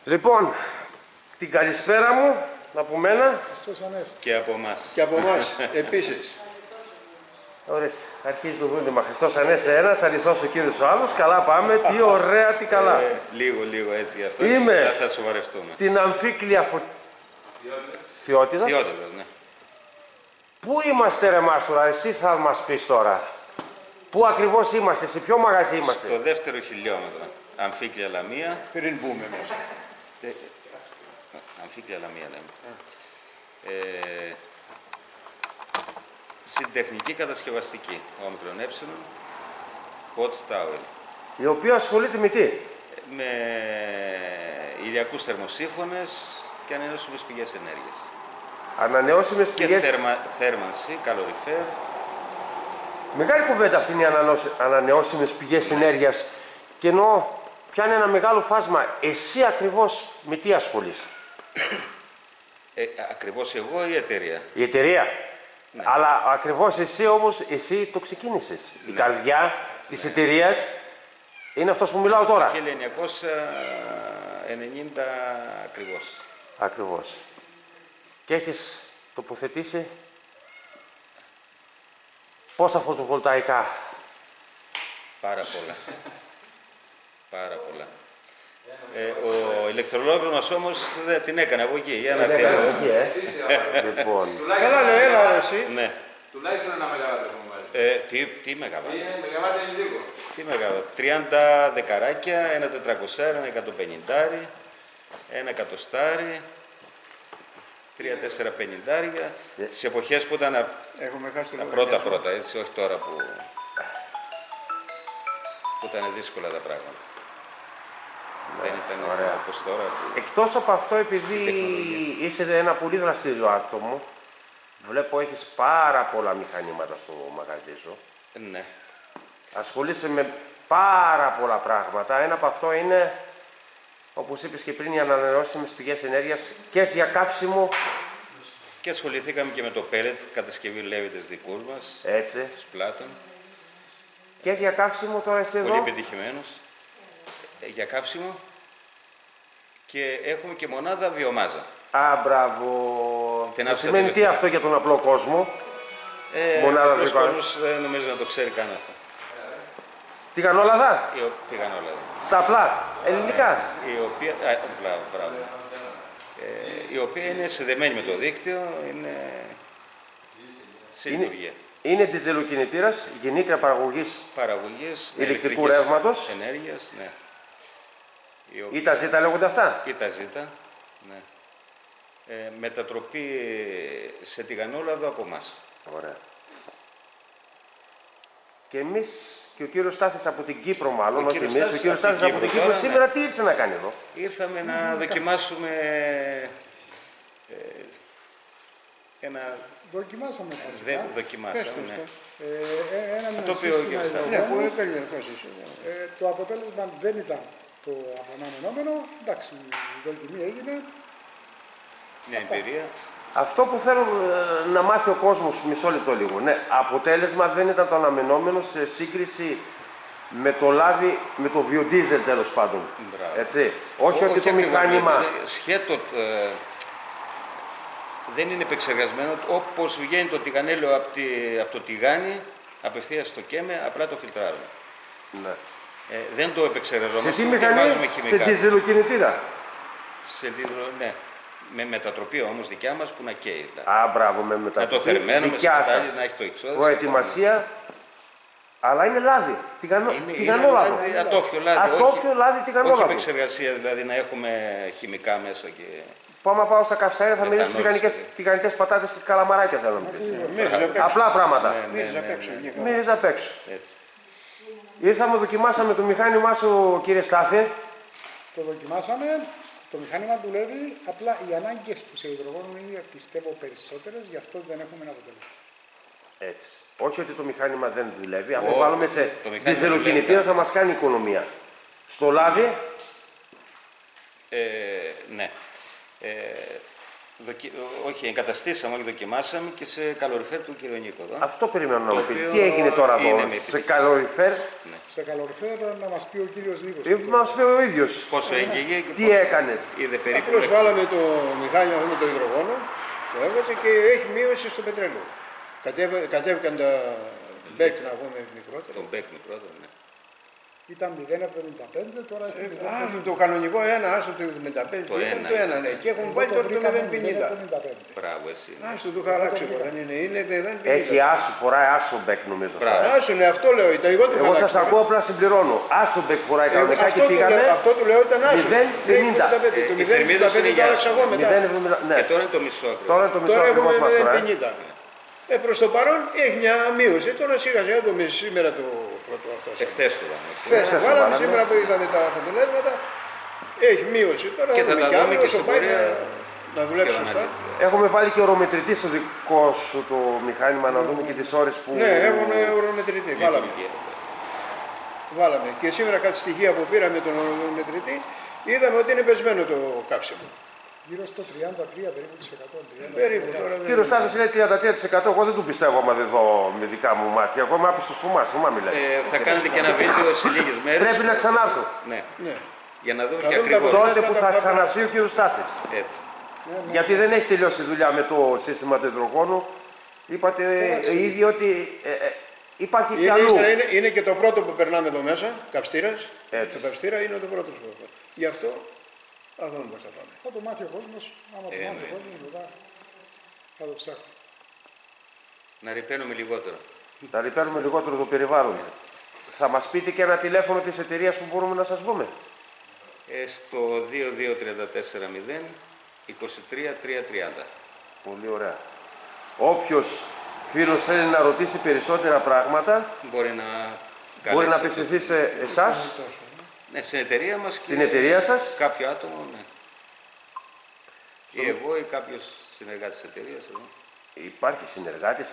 [SPEAKER 1] Λοιπόν, την καλησπέρα μου από μένα.
[SPEAKER 4] Χριστός Ανέστη.
[SPEAKER 2] Και από εμάς.
[SPEAKER 3] Και από εμάς επίσης.
[SPEAKER 1] Ορίστε, αρχίζει το δούλευμα. Χριστός Ανέστη ένας, αληθώς ο Κύριος ο άλλος. Καλά πάμε, τι ωραία, τι καλά.
[SPEAKER 2] Λίγο έτσι, αυτό.
[SPEAKER 1] Είμαι
[SPEAKER 2] Θα σοβαρευτούμε.
[SPEAKER 1] την Αμφίκλια Φιώτιδας.
[SPEAKER 2] Φιώτιδας, ναι.
[SPEAKER 1] Πού είμαστε ρε Μάστορα, εσύ θα μας πεις τώρα. Πού ακριβώς είμαστε, σε ποιο μαγαζί είμαστε.
[SPEAKER 2] Το δεύτερο χιλιόμετρο. Αμφίκλια Λαμία.
[SPEAKER 3] Πριν μπούμε μέσα.
[SPEAKER 2] Αμφίκλια Λαμία λέμε. Συντεχνική κατασκευαστική. Όμικρον ε. Hot Tower.
[SPEAKER 1] Η οποία ασχολείται με τι.
[SPEAKER 2] Με ηλιακούς θερμοσύφωνες και ανανεώσιμες πηγές ενέργειας.
[SPEAKER 1] Ανανεώσιμες
[SPEAKER 2] Και
[SPEAKER 1] πηγές.
[SPEAKER 2] θέρμανση, καλοριφέρ.
[SPEAKER 1] Μεγάλη κουβέντα αυτή είναι οι ανανεώσιμες πηγές ενέργειας. Και ενώ πιάνει ένα μεγάλο φάσμα, εσύ ακριβώς με τι ασχολείσαι.
[SPEAKER 2] Ακριβώς εγώ ή η εταιρεία.
[SPEAKER 1] Η εταιρεία.
[SPEAKER 2] Ναι.
[SPEAKER 1] Αλλά ακριβώς εσύ όμως, εσύ το ξεκίνησες. Η καρδιά της εταιρείας είναι αυτός που μιλάω τώρα.
[SPEAKER 2] 1990 ακριβώς.
[SPEAKER 1] Ακριβώς. Και έχεις τοποθετήσει πόσα φωτοβολταϊκά.
[SPEAKER 2] Πάρα πολλά. Πάρα πολλά. Ο ηλεκτρολόγος μας όμως δεν την έκανε από εκεί. Για να δει.
[SPEAKER 1] Λοιπόν,
[SPEAKER 3] Έλα λέει, έλα εσύ.
[SPEAKER 2] Ναι.
[SPEAKER 6] Τουλάχιστον ένα μεγαβάτ έχουμε βάλει.
[SPEAKER 2] Τι μεγαβάτ.
[SPEAKER 6] Μεγαβάτ είναι λίγο.
[SPEAKER 2] Τι μεγαβάτ. 30 δεκαράκια, ένα 400, ένα 150, ένα εκατοστάρι, 3-4 πενηντάρια. Τις εποχές που ήταν
[SPEAKER 3] Έχουμε χάσει
[SPEAKER 2] τα
[SPEAKER 3] το
[SPEAKER 2] πρώτα, έτσι, όχι τώρα που ήταν δύσκολα τα πράγματα. Δεν ήταν όπως τώρα που...
[SPEAKER 1] εκτός από αυτό, επειδή
[SPEAKER 2] τεχνολογία.
[SPEAKER 1] είσαι ένα πολύ δραστήριο άτομο, βλέπω έχεις πάρα πολλά μηχανήματα στο μαγαζί σου.
[SPEAKER 2] Ναι.
[SPEAKER 1] Ασχολείσαι με πάρα πολλά πράγματα. Ένα από αυτό είναι, όπως είπες και πριν, οι ανανεώσιμες πηγές ενέργειας και για καύσιμο.
[SPEAKER 2] Και ασχοληθήκαμε και με το πέλετ, κατασκευή λέβητες δικούς μας,
[SPEAKER 1] Έτσι.
[SPEAKER 2] σπλάτων.
[SPEAKER 1] Και για καύσιμο τώρα είσαι
[SPEAKER 2] Πολύ
[SPEAKER 1] εδώ.
[SPEAKER 2] επιτυχημένος. Για καύσιμο. Και έχουμε και μονάδα βιομάζα.
[SPEAKER 1] Α, μπράβο.
[SPEAKER 2] Την
[SPEAKER 1] Τι
[SPEAKER 2] άφησα
[SPEAKER 1] σημαίνει τι
[SPEAKER 2] τελευταία.
[SPEAKER 1] αυτό για τον απλό κόσμο. Μονάδα
[SPEAKER 2] Ο απλός
[SPEAKER 1] βιομάζα.
[SPEAKER 2] κόσμος δεν νομίζω να το ξέρει καν αυτό.
[SPEAKER 1] Τηγανόλαδα.
[SPEAKER 2] Πήγαν όλα.
[SPEAKER 1] Στα απλά. Ελληνικά.
[SPEAKER 2] Η οποία, μπράβο. Η οποία είναι συνδεμένη με το δίκτυο, είναι σε λειτουργία.
[SPEAKER 1] Είναι διζελοκινητήρας, γεννήτρια παραγωγής
[SPEAKER 2] Παραγωγής
[SPEAKER 1] ηλεκτρικού
[SPEAKER 2] ηλεκτρικής
[SPEAKER 1] ρεύματος.
[SPEAKER 2] ενέργειας, ναι.
[SPEAKER 1] Ή τα ζήτα λέγονται αυτά.
[SPEAKER 2] Ή τα ζήτα, ναι. Μετατροπή σε τηγανόλαδο από εμάς.
[SPEAKER 1] Ωραία. Και εμείς και ο κύριος Στάθης από την Κύπρο, μάλλον, όχι
[SPEAKER 2] κύριος
[SPEAKER 1] εμείς, ο
[SPEAKER 2] Στάθης
[SPEAKER 1] κύριος
[SPEAKER 2] από την
[SPEAKER 1] Στάθης από την
[SPEAKER 2] Κύπρο
[SPEAKER 1] Κύπρο,
[SPEAKER 2] τώρα,
[SPEAKER 1] σήμερα
[SPEAKER 2] ναι.
[SPEAKER 1] τι ήρθε να κάνει εδώ.
[SPEAKER 2] Ήρθαμε να δοκιμάσουμε ένα...
[SPEAKER 4] Δοκιμάσαμε βασικά.
[SPEAKER 2] Δεν
[SPEAKER 3] Πες
[SPEAKER 2] δοκιμάσαμε,
[SPEAKER 3] το
[SPEAKER 2] ναι.
[SPEAKER 3] αυτό.
[SPEAKER 4] Ένα
[SPEAKER 2] Το οποίο ο κύριος Στάθης.
[SPEAKER 3] Ναι, πολύ καλή ερώτηση.
[SPEAKER 4] Το αποτέλεσμα δεν ήταν το αναμενόμενο. Εντάξει, η δοκιμή έγινε.
[SPEAKER 2] Μια εμπειρία.
[SPEAKER 1] Αυτό που θέλω να μάθει ο κόσμος, μισό λεπτό λίγο. Ναι, αποτέλεσμα δεν ήταν το αναμενόμενο σε σύγκριση με το λάδι, με το βιοντίζελ τέλος πάντων.
[SPEAKER 2] Μπράβο.
[SPEAKER 1] Έτσι. Όχι ότι το
[SPEAKER 2] ακριβώς,
[SPEAKER 1] μηχάνημα.
[SPEAKER 2] Σχέτο, δεν είναι επεξεργασμένο όπως βγαίνει το τηγανέλαιο από το τηγάνι, απευθείας στο καίμε, απλά το φιλτράρουμε.
[SPEAKER 1] Ναι.
[SPEAKER 2] Δεν το επεξεργαζόμαστε.
[SPEAKER 1] Σε τι
[SPEAKER 2] ούτε
[SPEAKER 1] μηχανή,
[SPEAKER 2] βάζουμε
[SPEAKER 1] σε
[SPEAKER 2] χημικά.
[SPEAKER 1] διζελοκινητήρα.
[SPEAKER 2] Ναι. Με μετατροπή όμως δικιά μας που να καίει. Δηλαδή.
[SPEAKER 1] Α, μπράβο, με
[SPEAKER 2] Να
[SPEAKER 1] μετατροπή.
[SPEAKER 2] το θερμαίνουμε,
[SPEAKER 1] Δικιά
[SPEAKER 2] σε
[SPEAKER 1] σας
[SPEAKER 2] να έχει το εξόδιο.
[SPEAKER 1] προετοιμασία. Αλλά είναι λάδι. Τηγανόλαδο.
[SPEAKER 2] Είναι ατόφιο λάδι.
[SPEAKER 1] Ατόφιο λάδι
[SPEAKER 2] Όχι
[SPEAKER 1] τηγανόλαδο.
[SPEAKER 2] επεξεργασία, δηλαδή να έχουμε χημικά μέσα και...
[SPEAKER 1] Άμα πάω στα καυσαέρια θα μυρίσω
[SPEAKER 2] Μεθανόλης.
[SPEAKER 1] τηγανιτές πατάτες και καλαμαράκια θέλω να μου πεις.
[SPEAKER 3] Μύριζε απ' έξω.
[SPEAKER 1] Απλά πράγματα.
[SPEAKER 3] Μύριζε απ' έξω. βγήκα.
[SPEAKER 1] Μύριζα απ' έξω.
[SPEAKER 2] Έτσι.
[SPEAKER 1] Ήρθαμε, δοκιμάσαμε το μηχάνημά σου, κύριε Στάθη.
[SPEAKER 4] Το δοκιμάσαμε. Το μηχάνημα δουλεύει. Απλά οι ανάγκες του σε υδρογόνο είναι, πιστεύω, περισσότερες. Γι' αυτό δεν έχουμε ένα αποτέλεσμα.
[SPEAKER 1] Έτσι. Όχι ότι το μηχάνημα δεν δουλεύει. Αν το
[SPEAKER 2] Όχι,
[SPEAKER 1] βάλουμε σε
[SPEAKER 2] το μηχάνημα
[SPEAKER 1] διζελοκινητήρα
[SPEAKER 2] δουλεύει.
[SPEAKER 1] θα μας κάνει οικονομία. Στο λάδι,
[SPEAKER 2] Ναι. Όχι, εγκαταστήσαμε, όχι δοκιμάσαμε και σε καλοριφέρ του κ. Νίκο εδώ.
[SPEAKER 1] Αυτό περιμένω να
[SPEAKER 2] Το
[SPEAKER 1] μου πει.
[SPEAKER 2] οποίο
[SPEAKER 1] Τι έγινε τώρα
[SPEAKER 2] είναι
[SPEAKER 1] εδώ,
[SPEAKER 2] με
[SPEAKER 1] σε
[SPEAKER 2] επιτυχία.
[SPEAKER 1] καλοριφέρ,
[SPEAKER 4] Σε καλοριφέρ να μας πει ο κύριος Νίκος.
[SPEAKER 1] μας πει ο ίδιος.
[SPEAKER 2] Πόσο έγκαιγε και
[SPEAKER 1] Τι έκανες.
[SPEAKER 2] είδε περίπου.
[SPEAKER 3] Απλώς βάλαμε το μηχάνημα με το υδρογόνο, το έβγαζε και έχει μείωση στο πετρέλαιο. Κατέβηκαν τα μπέκ να πούμε μικρότερα.
[SPEAKER 2] Τον μπέκ μικρότερο, ναι.
[SPEAKER 4] Ήταν 0,75, τώρα έχει 0,50.
[SPEAKER 3] Άστο το κανονικό ένα, άστο το 75,
[SPEAKER 2] Το
[SPEAKER 3] ήταν
[SPEAKER 2] ένα.
[SPEAKER 3] το ένα, ναι. Και έχουν πάει τώρα το 0,50.
[SPEAKER 4] 0,75.
[SPEAKER 2] Μπράβο, εσύ.
[SPEAKER 3] Άστο το είχα αλλάξει εγώ, δεν είναι, είναι 0,50.
[SPEAKER 1] Έχει άσο, φοράει άσο μπέκ νομίζω.
[SPEAKER 2] Μπράβο.
[SPEAKER 3] Άστο, ναι, αυτό λέω, ήταν εγώ το είχα
[SPEAKER 1] Εγώ
[SPEAKER 3] αλλάξει.
[SPEAKER 1] σας ακούω, απλά συμπληρώνω. Άσο μπέκ φοράει κανονικά και πήγαμε.
[SPEAKER 3] Αυτό του λέω ήταν άστο.
[SPEAKER 1] 0,50.
[SPEAKER 3] Το
[SPEAKER 2] Η θερμίδα
[SPEAKER 3] 0,75
[SPEAKER 2] είναι
[SPEAKER 3] το
[SPEAKER 2] για
[SPEAKER 3] άλλαξα εγώ μετά.
[SPEAKER 1] 0,70. Ναι,
[SPEAKER 2] Και τώρα είναι το μισό ακριβώς.
[SPEAKER 1] τώρα είναι το μισό
[SPEAKER 3] Τώρα
[SPEAKER 1] ακριβώς
[SPEAKER 3] έχουμε
[SPEAKER 1] μας φοράει.
[SPEAKER 3] 0,50. Προς το παρόν έχει μια μείωση. Τώρα σιγά σιγά το σήμερα το πρώτο αυτό.
[SPEAKER 2] Εχθές το βάλαμε.
[SPEAKER 3] Χθες το
[SPEAKER 1] Χθες το
[SPEAKER 3] βάλαμε,
[SPEAKER 1] βάλαμε.
[SPEAKER 3] σήμερα που είδαμε τα αποτελέσματα, έχει μείωση. Τώρα
[SPEAKER 2] Και θα
[SPEAKER 3] δούμε
[SPEAKER 2] τα
[SPEAKER 3] κι
[SPEAKER 2] δούμε
[SPEAKER 3] αύριο
[SPEAKER 2] και
[SPEAKER 3] όσο
[SPEAKER 2] στην
[SPEAKER 3] πάει
[SPEAKER 2] πορεία.
[SPEAKER 3] να δουλέψει
[SPEAKER 2] πιο
[SPEAKER 3] σωστά.
[SPEAKER 2] αναλυτικά.
[SPEAKER 1] Έχουμε βάλει και ορομετρητή στο δικό σου το μηχάνημα να δούμε και τις ώρες που...
[SPEAKER 3] Ναι, έχουν ορομετρητή. Βάλαμε. Και σήμερα κάτι στοιχεία που πήραμε τον ορομετρητή, είδαμε ότι είναι πεσμένο το κάψιμο.
[SPEAKER 4] Γύρω στο 33 περίπου της 100.
[SPEAKER 3] Περίπου τώρα.
[SPEAKER 1] Κύριο Στάθης λέει 33%, εγώ δεν του πιστεύω άμα δεν δω με δικά μου μάτια. Εγώ είμαι άπιστος φουμάς, θυμάμαι μιλάει.
[SPEAKER 2] Θα κάνετε και ένα βίντεο σε λίγες μέρες.
[SPEAKER 1] Πρέπει να ξανάρθω.
[SPEAKER 2] Ναι,
[SPEAKER 3] Ναι.
[SPEAKER 2] για να δούμε
[SPEAKER 3] Να
[SPEAKER 2] και
[SPEAKER 3] δούμε τα
[SPEAKER 2] ακριβώς.
[SPEAKER 1] Τότε που θα
[SPEAKER 3] τα-
[SPEAKER 1] ξαναρθεί ο κύριος Στάθης.
[SPEAKER 2] Έτσι.
[SPEAKER 1] Γιατί δεν έχει τελειώσει η δουλειά με το σύστημα του υδρογόνου. Είπατε ήδη ότι υπάρχει κι αλλού.
[SPEAKER 3] Είναι και το πρώτο που περνάμε εδώ μέσα, καυστήρας.
[SPEAKER 1] Έτσι.
[SPEAKER 3] Το καυστήρα είναι το πρώτο που περνάμε. Γι' αυτό θα δούμε πώς θα πάμε.
[SPEAKER 4] Θα το μάθει ο κόσμος, άμα το μάθει ο
[SPEAKER 2] ναι.
[SPEAKER 4] κόσμος μετά θα το ψάχνει.
[SPEAKER 2] Να ρηπαίνουμε λιγότερο.
[SPEAKER 1] Θα ρηπαίνουμε λιγότερο το περιβάλλον. Θα μας πείτε και ένα τηλέφωνο της εταιρείας που μπορούμε να σας βρούμε.
[SPEAKER 2] Στο 22340 23330.
[SPEAKER 1] Πολύ ωραία. Όποιος φίλος θέλει να ρωτήσει περισσότερα πράγματα,
[SPEAKER 2] Μπορεί να
[SPEAKER 1] μπορεί να
[SPEAKER 2] καλέσει.
[SPEAKER 1] απευθυνθεί σε εσάς,
[SPEAKER 2] Ναι, στην εταιρεία μας και
[SPEAKER 1] στην εταιρεία σας.
[SPEAKER 2] κάποιο άτομο, ναι. Ή εγώ ή κάποιος συνεργάτης της εταιρείας εδώ.
[SPEAKER 1] Υπάρχει συνεργάτης,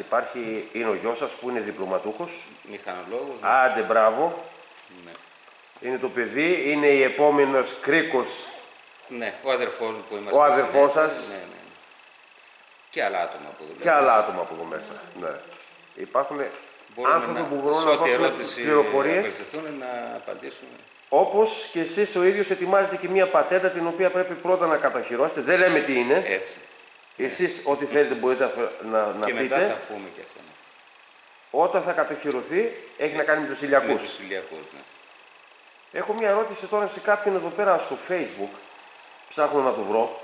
[SPEAKER 1] είναι ο γιος σας που είναι διπλωματούχος.
[SPEAKER 2] Μηχανολόγος. Ναι.
[SPEAKER 1] Άντε, μπράβο.
[SPEAKER 2] Ναι.
[SPEAKER 1] Είναι το παιδί, είναι η επόμενος κρίκος.
[SPEAKER 2] Ναι, ο αδερφός μου που είμαστε.
[SPEAKER 1] Ο αδερφός
[SPEAKER 2] συνέχεια.
[SPEAKER 1] σας.
[SPEAKER 2] Ναι, ναι. Και άλλα άτομα που δουλεύουν.
[SPEAKER 1] Και άλλα άτομα από εδώ μέσα. Ναι. Υπάρχουν άνθρωποι που μπορούν
[SPEAKER 2] σε
[SPEAKER 1] να
[SPEAKER 2] ό,τι
[SPEAKER 1] δώσουν
[SPEAKER 2] ερώτηση
[SPEAKER 1] πληροφορίες.
[SPEAKER 2] απευθυνθούν να απαντήσουν.
[SPEAKER 1] Όπως και εσείς ο ίδιος ετοιμάζετε και μία πατέντα την οποία πρέπει πρώτα να κατοχυρώσετε. Δεν λέμε τι είναι.
[SPEAKER 2] Έτσι.
[SPEAKER 1] Εσείς ό,τι θέλετε μπορείτε να
[SPEAKER 2] Και μετά
[SPEAKER 1] πείτε.
[SPEAKER 2] θα πούμε και αυτό. Ναι.
[SPEAKER 1] Όταν θα κατοχυρωθεί έχει να κάνει με τους
[SPEAKER 2] Με
[SPEAKER 1] ηλιακούς.
[SPEAKER 2] τους ηλιακούς, ναι.
[SPEAKER 1] Έχω μία ερώτηση τώρα σε κάποιον εδώ πέρα στο Facebook. Ψάχνω να το βρω.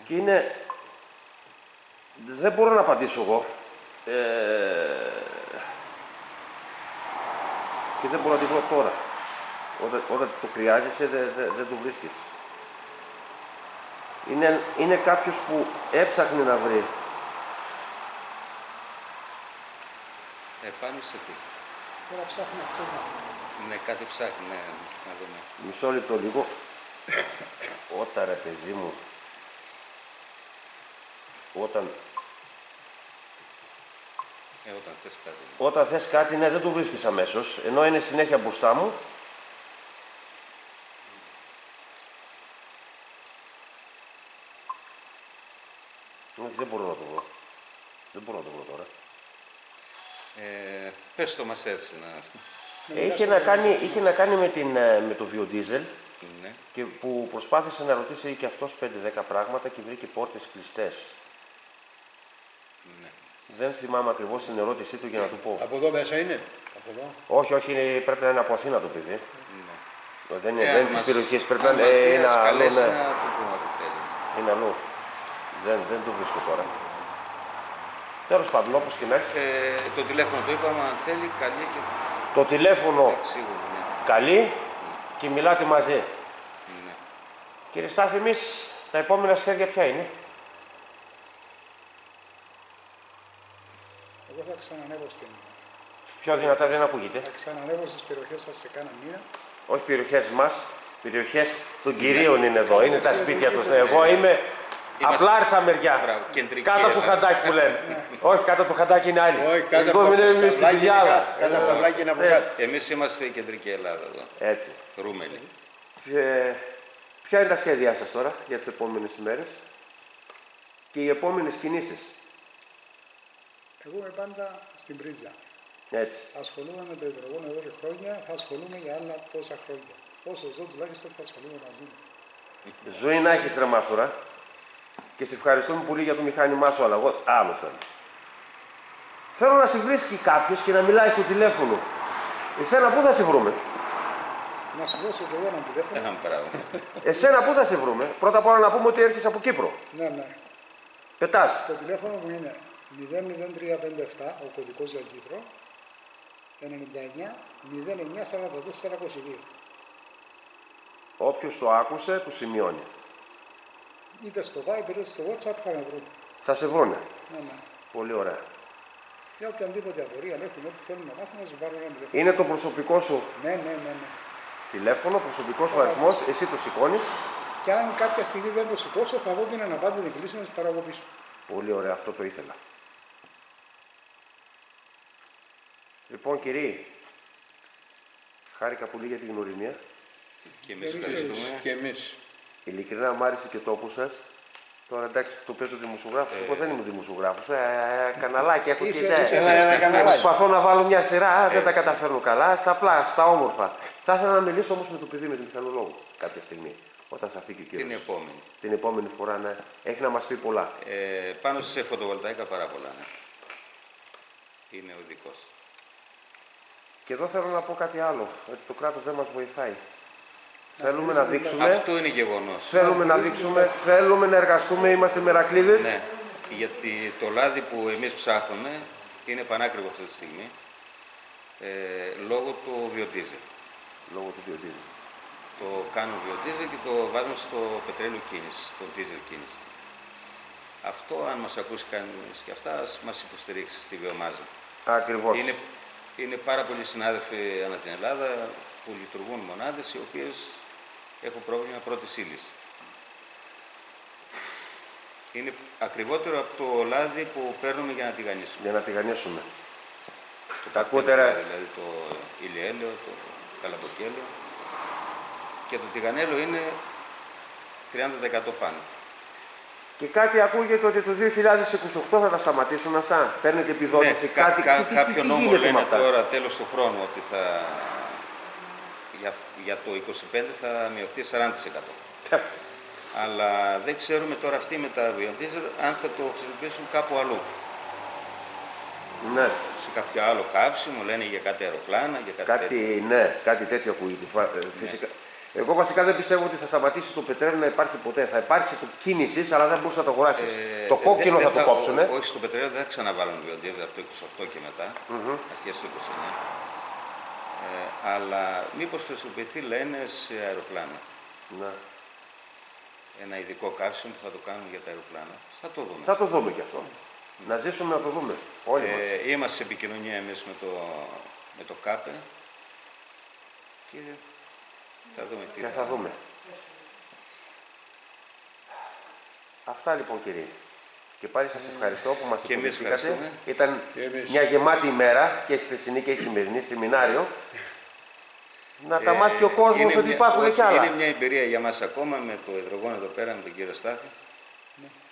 [SPEAKER 1] Και είναι... Δεν μπορώ να απαντήσω εγώ. Και δεν μπορώ να τη βρω τώρα. Όταν το χρειάζεσαι δεν το βρίσκεις. Είναι κάποιος που έψαχνε να βρει.
[SPEAKER 2] Πάνω σε τι.
[SPEAKER 4] Τώρα ψάχνει αυτό.
[SPEAKER 2] Ναι, κάτι ψάχνει, ναι, να δούμε.
[SPEAKER 1] Μισό λεπτό λίγο. Όταν ρε παιδί μου,
[SPEAKER 2] Όταν θες κάτι.
[SPEAKER 1] όταν θες κάτι, ναι, δεν το βρίσκεις αμέσως, ενώ είναι συνέχεια μπροστά μου. Όχι, δεν μπορώ να το βρω. Δεν μπορώ να το βρω τώρα.
[SPEAKER 2] Πες το μας έτσι να...
[SPEAKER 1] Είχε να κάνει με το βιοντίζελ
[SPEAKER 2] Ναι.
[SPEAKER 1] και που προσπάθησε να ρωτήσει και αυτός 5-10 πράγματα και βρήκε πόρτες κλειστές.
[SPEAKER 2] Ναι.
[SPEAKER 1] Δεν θυμάμαι ακριβώς την ερώτησή του για να του πω.
[SPEAKER 3] Από εδώ μέσα είναι. Από εδώ.
[SPEAKER 1] Όχι, πρέπει να είναι από Αθήνα το παιδί. Δεν είναι της
[SPEAKER 2] μας-
[SPEAKER 1] περιοχής, πρέπει να
[SPEAKER 2] αν
[SPEAKER 1] είναι
[SPEAKER 2] μας δει,
[SPEAKER 1] ένα
[SPEAKER 2] ας
[SPEAKER 1] άλλο.
[SPEAKER 2] καλέσει
[SPEAKER 1] Ναι.
[SPEAKER 2] να του πούμε ό,τι θέλει.
[SPEAKER 1] Είναι αλλού. Δεν το βρίσκω τώρα. Τέλος πάντων, όπως και να έχει.
[SPEAKER 2] Το τηλέφωνο το είπαμε, αν θέλει, καλή και
[SPEAKER 1] Το τηλέφωνο
[SPEAKER 2] σίγουρα, ναι.
[SPEAKER 1] καλεί και μιλάτε μαζί.
[SPEAKER 2] Ναι.
[SPEAKER 1] Κύριε Στάθη, εμείς τα επόμενα σχέδια ποια είναι?
[SPEAKER 4] Εγώ θα ξανανεύω
[SPEAKER 1] Πιο δυνατά δεν ακούγεται.
[SPEAKER 4] θα ξανανεύω στις περιοχές σας σε κάνα μήνα.
[SPEAKER 1] Όχι περιοχές μας, περιοχές των κυρίων είναι εδώ. Είναι τα σπίτια τους. Εγώ είμαι απλά Άρσα μεριά.
[SPEAKER 2] Μπράβο, κεντρική
[SPEAKER 1] Κάτω από το
[SPEAKER 2] Ελλάδα.
[SPEAKER 1] χαντάκι που λέμε. Όχι, κάτω από το χαντάκι είναι άλλη.
[SPEAKER 3] Όχι, κάτω
[SPEAKER 1] Εγώ
[SPEAKER 3] από τα
[SPEAKER 1] είμαι στην
[SPEAKER 3] βλάκια είναι
[SPEAKER 1] Πηλιάδα.
[SPEAKER 3] κάτω. Κάτω από τα βλάκια είναι από κάτω.
[SPEAKER 2] Εμείς είμαστε η κεντρική Ελλάδα εδώ.
[SPEAKER 1] Έτσι.
[SPEAKER 2] Ρούμελη.
[SPEAKER 1] Ποια είναι τα σχέδιά σας τώρα για τις επόμενες ημέρες και οι επόμενες κινήσεις?
[SPEAKER 4] Εγώ είμαι πάντα στην πρίζα.
[SPEAKER 1] Έτσι.
[SPEAKER 4] Ασχολούμαι με το υδρογόνο εδώ και χρόνια, θα ασχολούμαι για άλλα τόσα χρόνια. Όσο ζω τουλάχιστον θα ασχολούμαι μαζί μου.
[SPEAKER 1] Ζωή να έχεις ρε Μάστορα και σε ευχαριστούμε πολύ για το μηχάνημά σου, αλλά εγώ άλλο θέλω. Θέλω να σε βρίσκει κάποιος και να μιλάει στο τηλέφωνο. Εσένα πού θα σε βρούμε?
[SPEAKER 4] Να σου δώσω και εγώ ένα τηλέφωνο.
[SPEAKER 2] Ένα πράγμα.
[SPEAKER 1] Εσένα πού θα σε βρούμε? Πρώτα απ' όλα να πούμε ότι έρχεσαι από Κύπρο.
[SPEAKER 4] Ναι, ναι.
[SPEAKER 1] Πετάς.
[SPEAKER 4] Το τηλέφωνο μου είναι 00357, ο κωδικός για Κύπρο, 99 09 44 22.
[SPEAKER 1] Όποιος το άκουσε, το σημειώνει.
[SPEAKER 4] Είτε στο Viber είτε στο WhatsApp θα με βρουν.
[SPEAKER 1] Θα σε βρούνε.
[SPEAKER 4] Ναι, ναι.
[SPEAKER 1] Πολύ ωραία.
[SPEAKER 4] Για οποιαδήποτε απορία, αν έχουν ό,τι θέλουν να μάθουν, να σου πάρουν ένα τηλέφωνο.
[SPEAKER 1] Είναι το προσωπικό σου
[SPEAKER 4] Ναι, ναι, ναι, ναι.
[SPEAKER 1] τηλέφωνο, προσωπικό σου αριθμός, εσύ το σηκώνεις.
[SPEAKER 4] Και αν κάποια στιγμή δεν το σηκώσω, θα δω την αναπάντητη κλίση να σου παραγωπήσω.
[SPEAKER 1] Πολύ ωραία, αυτό το ήθελα. Λοιπόν, κύριοι, χάρηκα πολύ για την γνωριμία.
[SPEAKER 2] Και εμείς ευχαριστούμε.
[SPEAKER 3] Και εμείς.
[SPEAKER 1] Ειλικρινά μου άρεσε και ο τόπος σας. Τώρα εντάξει, το παίζω δημοσιογράφος. Εγώ δεν είμαι δημοσιογράφος. Καναλάκι έχω και προσπαθώ να βάλω μια σειρά, δεν τα καταφέρνω καλά. Απλά, στα όμορφα. Θα ήθελα να μιλήσω όμως με το παιδί, με τον μηχανολόγο κάποια στιγμή. Όταν θα φύγει ο κύριος.
[SPEAKER 2] Την επόμενη.
[SPEAKER 1] Την επόμενη φορά, ναι. Έχει να μας πει πολλά.
[SPEAKER 2] Πάνω σε φωτοβολταϊκά πάρα πολλά. Ναι. Είναι ο ειδικός.
[SPEAKER 1] Και εδώ θέλω να πω κάτι άλλο. Ότι το κράτος δεν μας βοηθάει. Θέλουμε να δείξουμε.
[SPEAKER 2] Αυτό είναι γεγονός.
[SPEAKER 1] Θέλουμε να δείξουμε, θέλουμε να εργαστούμε, είμαστε μερακλείδες.
[SPEAKER 2] Ναι, γιατί το λάδι που εμείς ψάχνουμε είναι πανάκριβο αυτή τη στιγμή λόγω του βιοντίζελ.
[SPEAKER 1] Λόγω του βιοντίζελ.
[SPEAKER 2] Το κάνουν βιοντίζελ και το βάζουν στο πετρέλαιο κίνηση, στο δίζελ κίνηση. Αυτό, αν μας ακούσει κανείς και αυτά, ας μας υποστηρίξει στη βιομάζα.
[SPEAKER 1] Ακριβώς.
[SPEAKER 2] Είναι πάρα πολλοί συνάδελφοι ανά την Ελλάδα που λειτουργούν μονάδες οι οποίες έχουν πρόβλημα πρώτης ύλης. Είναι ακριβότερο από το λάδι που παίρνουμε για να τηγανίσουμε.
[SPEAKER 1] Για να τηγανίσουμε.
[SPEAKER 2] Το
[SPEAKER 1] ακούτε,
[SPEAKER 2] δηλαδή το ηλιέλαιο, το καλαμποκέλαιο. Και το τηγανέλαιο είναι 30% πάνω.
[SPEAKER 1] Και κάτι ακούγεται ότι το 2028 θα τα σταματήσουν αυτά. Παίρνετε επιδότηση.
[SPEAKER 2] Ναι, κάποιο νόμο
[SPEAKER 1] γίνεται
[SPEAKER 2] λένε
[SPEAKER 1] με αυτά?
[SPEAKER 2] τώρα τέλος του χρόνου ότι για το 25 θα μειωθεί 40%. Αλλά δεν ξέρουμε τώρα αυτοί με τα βιοντίζελ αν θα το χρησιμοποιήσουν κάπου αλλού.
[SPEAKER 1] Ναι.
[SPEAKER 2] Σε κάποιο άλλο καύσιμο, λένε για κάτι αεροπλάνα, για κάτι τέτοιο.
[SPEAKER 1] Ναι, κάτι τέτοιο ακούγεται. Φυσικά. Εγώ βασικά δεν πιστεύω ότι θα σταματήσει το πετρέλαιο να υπάρχει ποτέ. Θα υπάρξει το κίνηση, αλλά δεν μπορεί να το αγοράσει. Το κόκκινο θα το κόψουν.
[SPEAKER 2] Όχι, στο πετρέλαιο δεν θα ξαναβάλουν βιοντίζελ από το 28 και μετά, αρχές του 29. Αλλά μήπως χρησιμοποιηθεί, λένε, σε αεροπλάνα.
[SPEAKER 1] Ναι.
[SPEAKER 2] Ένα ειδικό καύσιμο που θα το κάνουν για τα αεροπλάνα. Θα το δούμε.
[SPEAKER 1] Θα το δούμε και αυτό. Να ζήσουμε να το δούμε. Όλοι μας.
[SPEAKER 2] Είμαστε σε επικοινωνία εμείς με το ΚΑΠΕ και θα δούμε τι
[SPEAKER 1] θα δούμε. Αυτά λοιπόν, κύριε. Και πάλι σας ευχαριστώ που μας υποδεχτήκατε. Ήταν μια γεμάτη ημέρα και η χθεσινή και η σημερινή σεμινάριο. Να τα μάθει και ο κόσμος ότι υπάρχουν κι άλλα.
[SPEAKER 2] Είναι μια εμπειρία για μας ακόμα με το υδρογόνο εδώ πέρα, με τον κύριο Στάθη.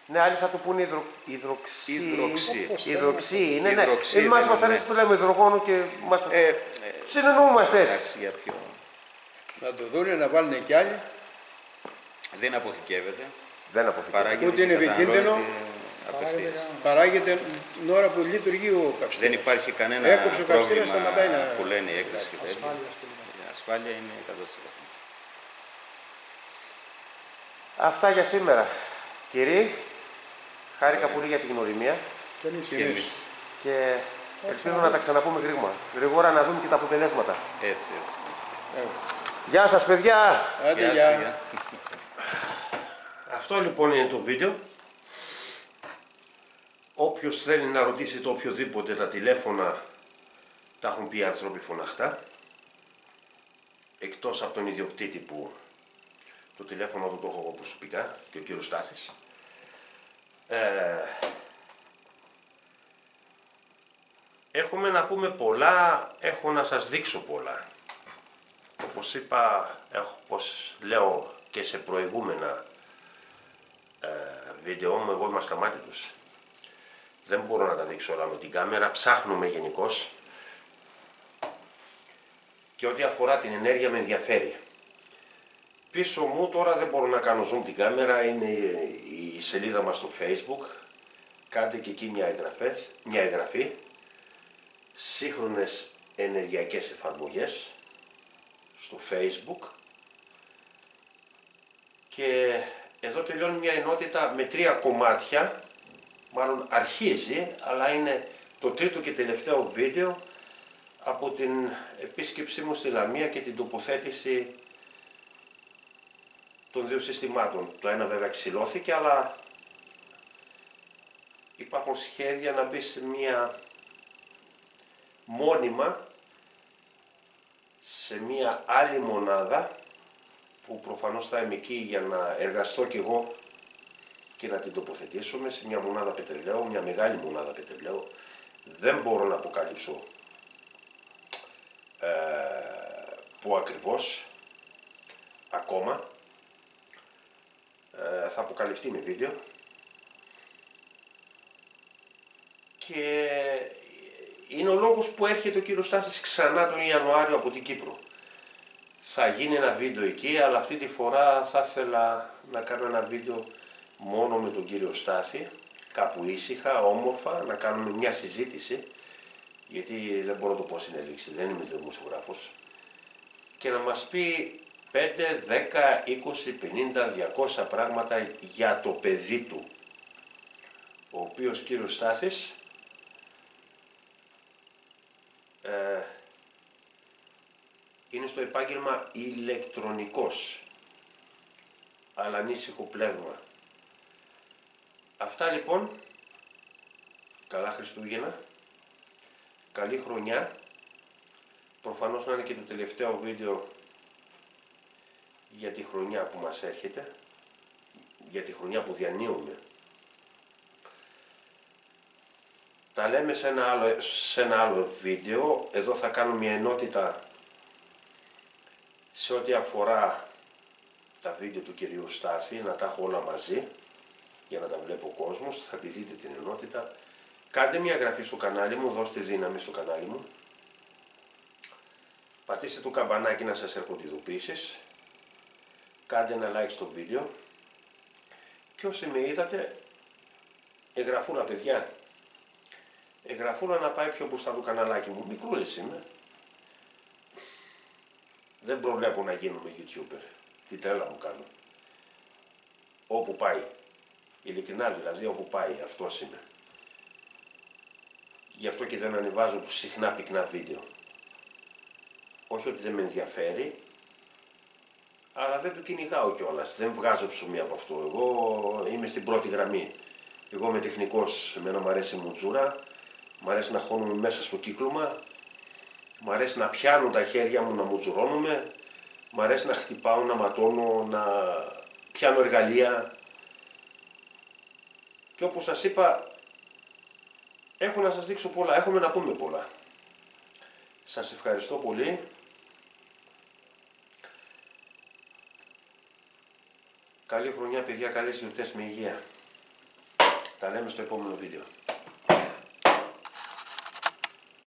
[SPEAKER 1] Ναι, άλλοι θα το πούνε υδροξύ. Ναι, ναι.
[SPEAKER 2] Υδροξύ,
[SPEAKER 1] Εμάς μας αρέσει το λέμε υδρογόνο και μας συνεννοούμαστε έτσι.
[SPEAKER 2] Για ποιο...
[SPEAKER 3] Να το δούνε, να βάλουν κι άλλοι.
[SPEAKER 2] Δεν αποθηκεύεται.
[SPEAKER 1] Δεν αποθηκεύεται.
[SPEAKER 3] Ούτε είναι επικίνδυνο. Παράγεται την ώρα που λειτουργεί ο καυστήρας.
[SPEAKER 2] Δεν υπάρχει κανένα πρόβλημα που λένε η έκρηξη και τέτοια. Η ασφάλεια είναι 100%.
[SPEAKER 1] Αυτά για σήμερα. Κύριοι, χάρηκα πολύ για την γνωριμία.
[SPEAKER 3] Και εμείς.
[SPEAKER 1] Και ελπίζω να τα ξαναπούμε γρήγορα να δούμε και τα αποτελέσματα.
[SPEAKER 2] Έτσι.
[SPEAKER 1] Γεια σας, παιδιά!
[SPEAKER 3] Άντε, γεια.
[SPEAKER 1] Αυτό λοιπόν είναι το βίντεο. Όποιος θέλει να ρωτήσει το οποιοδήποτε, τα τηλέφωνα τα έχουν πει οι άνθρωποι φωναχτά. Εκτός από τον ιδιοκτήτη που το τηλέφωνο του το έχω εγώ προσωπικά και ο κύριος Στάθης. Έχουμε να πούμε πολλά, έχω να σας δείξω πολλά. Όπως είπα, όπως λέω και σε προηγούμενα βίντεο μου, εγώ είμαι ασταμάτητος. Δεν μπορώ να τα δείξω όλα με την κάμερα, ψάχνουμε γενικώς και ό,τι αφορά την ενέργεια με ενδιαφέρει. Πίσω μου τώρα δεν μπορώ να κάνω zoom την κάμερα, είναι η σελίδα μας στο Facebook. Κάντε και εκεί μια εγγραφή. Σύγχρονες ενεργειακές εφαρμογές στο Facebook. Και εδώ τελειώνει μια ενότητα με 3 κομμάτια, μάλλον αρχίζει, αλλά είναι το τρίτο και τελευταίο βίντεο από την επίσκεψή μου στη Λαμία και την τοποθέτηση των 2 συστημάτων. Το ένα βέβαια ξυλώθηκε, αλλά υπάρχουν σχέδια να μπει σε μια μόνιμα, σε μια άλλη μονάδα, που προφανώς θα είμαι εκεί για να εργαστώ κι εγώ και να την τοποθετήσουμε σε μια μονάδα πετρελαίου, μια μεγάλη μονάδα πετρελαίου. Δεν μπορώ να αποκαλύψω που ακριβώς ακόμα. Θα αποκαλυφθεί με βίντεο. Και είναι ο λόγος που έρχεται ο κύριος Στάθης ξανά τον Ιανουάριο από την Κύπρο. Θα γίνει ένα βίντεο εκεί, αλλά αυτή τη φορά θα ήθελα να κάνω ένα βίντεο μόνο με τον κύριο Στάθη, κάπου ήσυχα, όμορφα, να κάνουμε μια συζήτηση, γιατί δεν μπορώ να το πω συνελήξη, δεν είμαι δημοσιογράφος, και να μας πει 5, 10, 20, 50, 200 πράγματα για το παιδί του, ο οποίος κύριος Στάθης είναι στο επάγγελμα ηλεκτρονικός, αλλά ανήσυχο πλέγμα. Αυτά λοιπόν, καλά Χριστούγεννα, καλή χρονιά, προφανώς να είναι και το τελευταίο βίντεο για τη χρονιά που μας έρχεται, για τη χρονιά που διανύουμε. Τα λέμε σε ένα άλλο βίντεο. Εδώ θα κάνω μια ενότητα σε ό,τι αφορά τα βίντεο του κυρίου Στάθη, να τα έχω όλα μαζί για να τα βλέπει ο κόσμος. Θα τη δείτε την ενότητα. Κάντε μια εγγραφή στο κανάλι μου, δώστε δύναμη στο κανάλι μου. Πατήστε το καμπανάκι να σας έρχονται ειδοποιήσεις. Κάντε ένα like στο βίντεο. Και όσοι με είδατε, εγγραφούλα παιδιά. Εγγραφούλα να πάει πιο μπροστά το καναλάκι μου. Μικρούλης είμαι. Δεν προβλέπω να γίνομαι YouTuber. Τι τέλα μου κάνω. Όπου πάει. Ειλικρινά δηλαδή, όπου πάει. Αυτός είμαι. Γι' αυτό και δεν ανεβάζω συχνά πυκνά βίντεο. Όχι ότι δεν με ενδιαφέρει, αλλά δεν το κυνηγάω κιόλας. Δεν βγάζω ψωμί από αυτό. Εγώ είμαι στην πρώτη γραμμή. Εγώ είμαι τεχνικός. Εμένα μου αρέσει η μουτζούρα. Μ' αρέσει να χώνουμε μέσα στο κύκλωμα. Μ' αρέσει να πιάνω τα χέρια μου να μουτζουρώνουμε. Μ' αρέσει να χτυπάω, να ματώνω, να πιάνω εργαλεία. Και όπως σας είπα, έχω να σας δείξω πολλά. Έχουμε να πούμε πολλά. Σας ευχαριστώ πολύ. Καλή χρονιά παιδιά, καλές γιορτές με υγεία. Τα λέμε στο επόμενο βίντεο.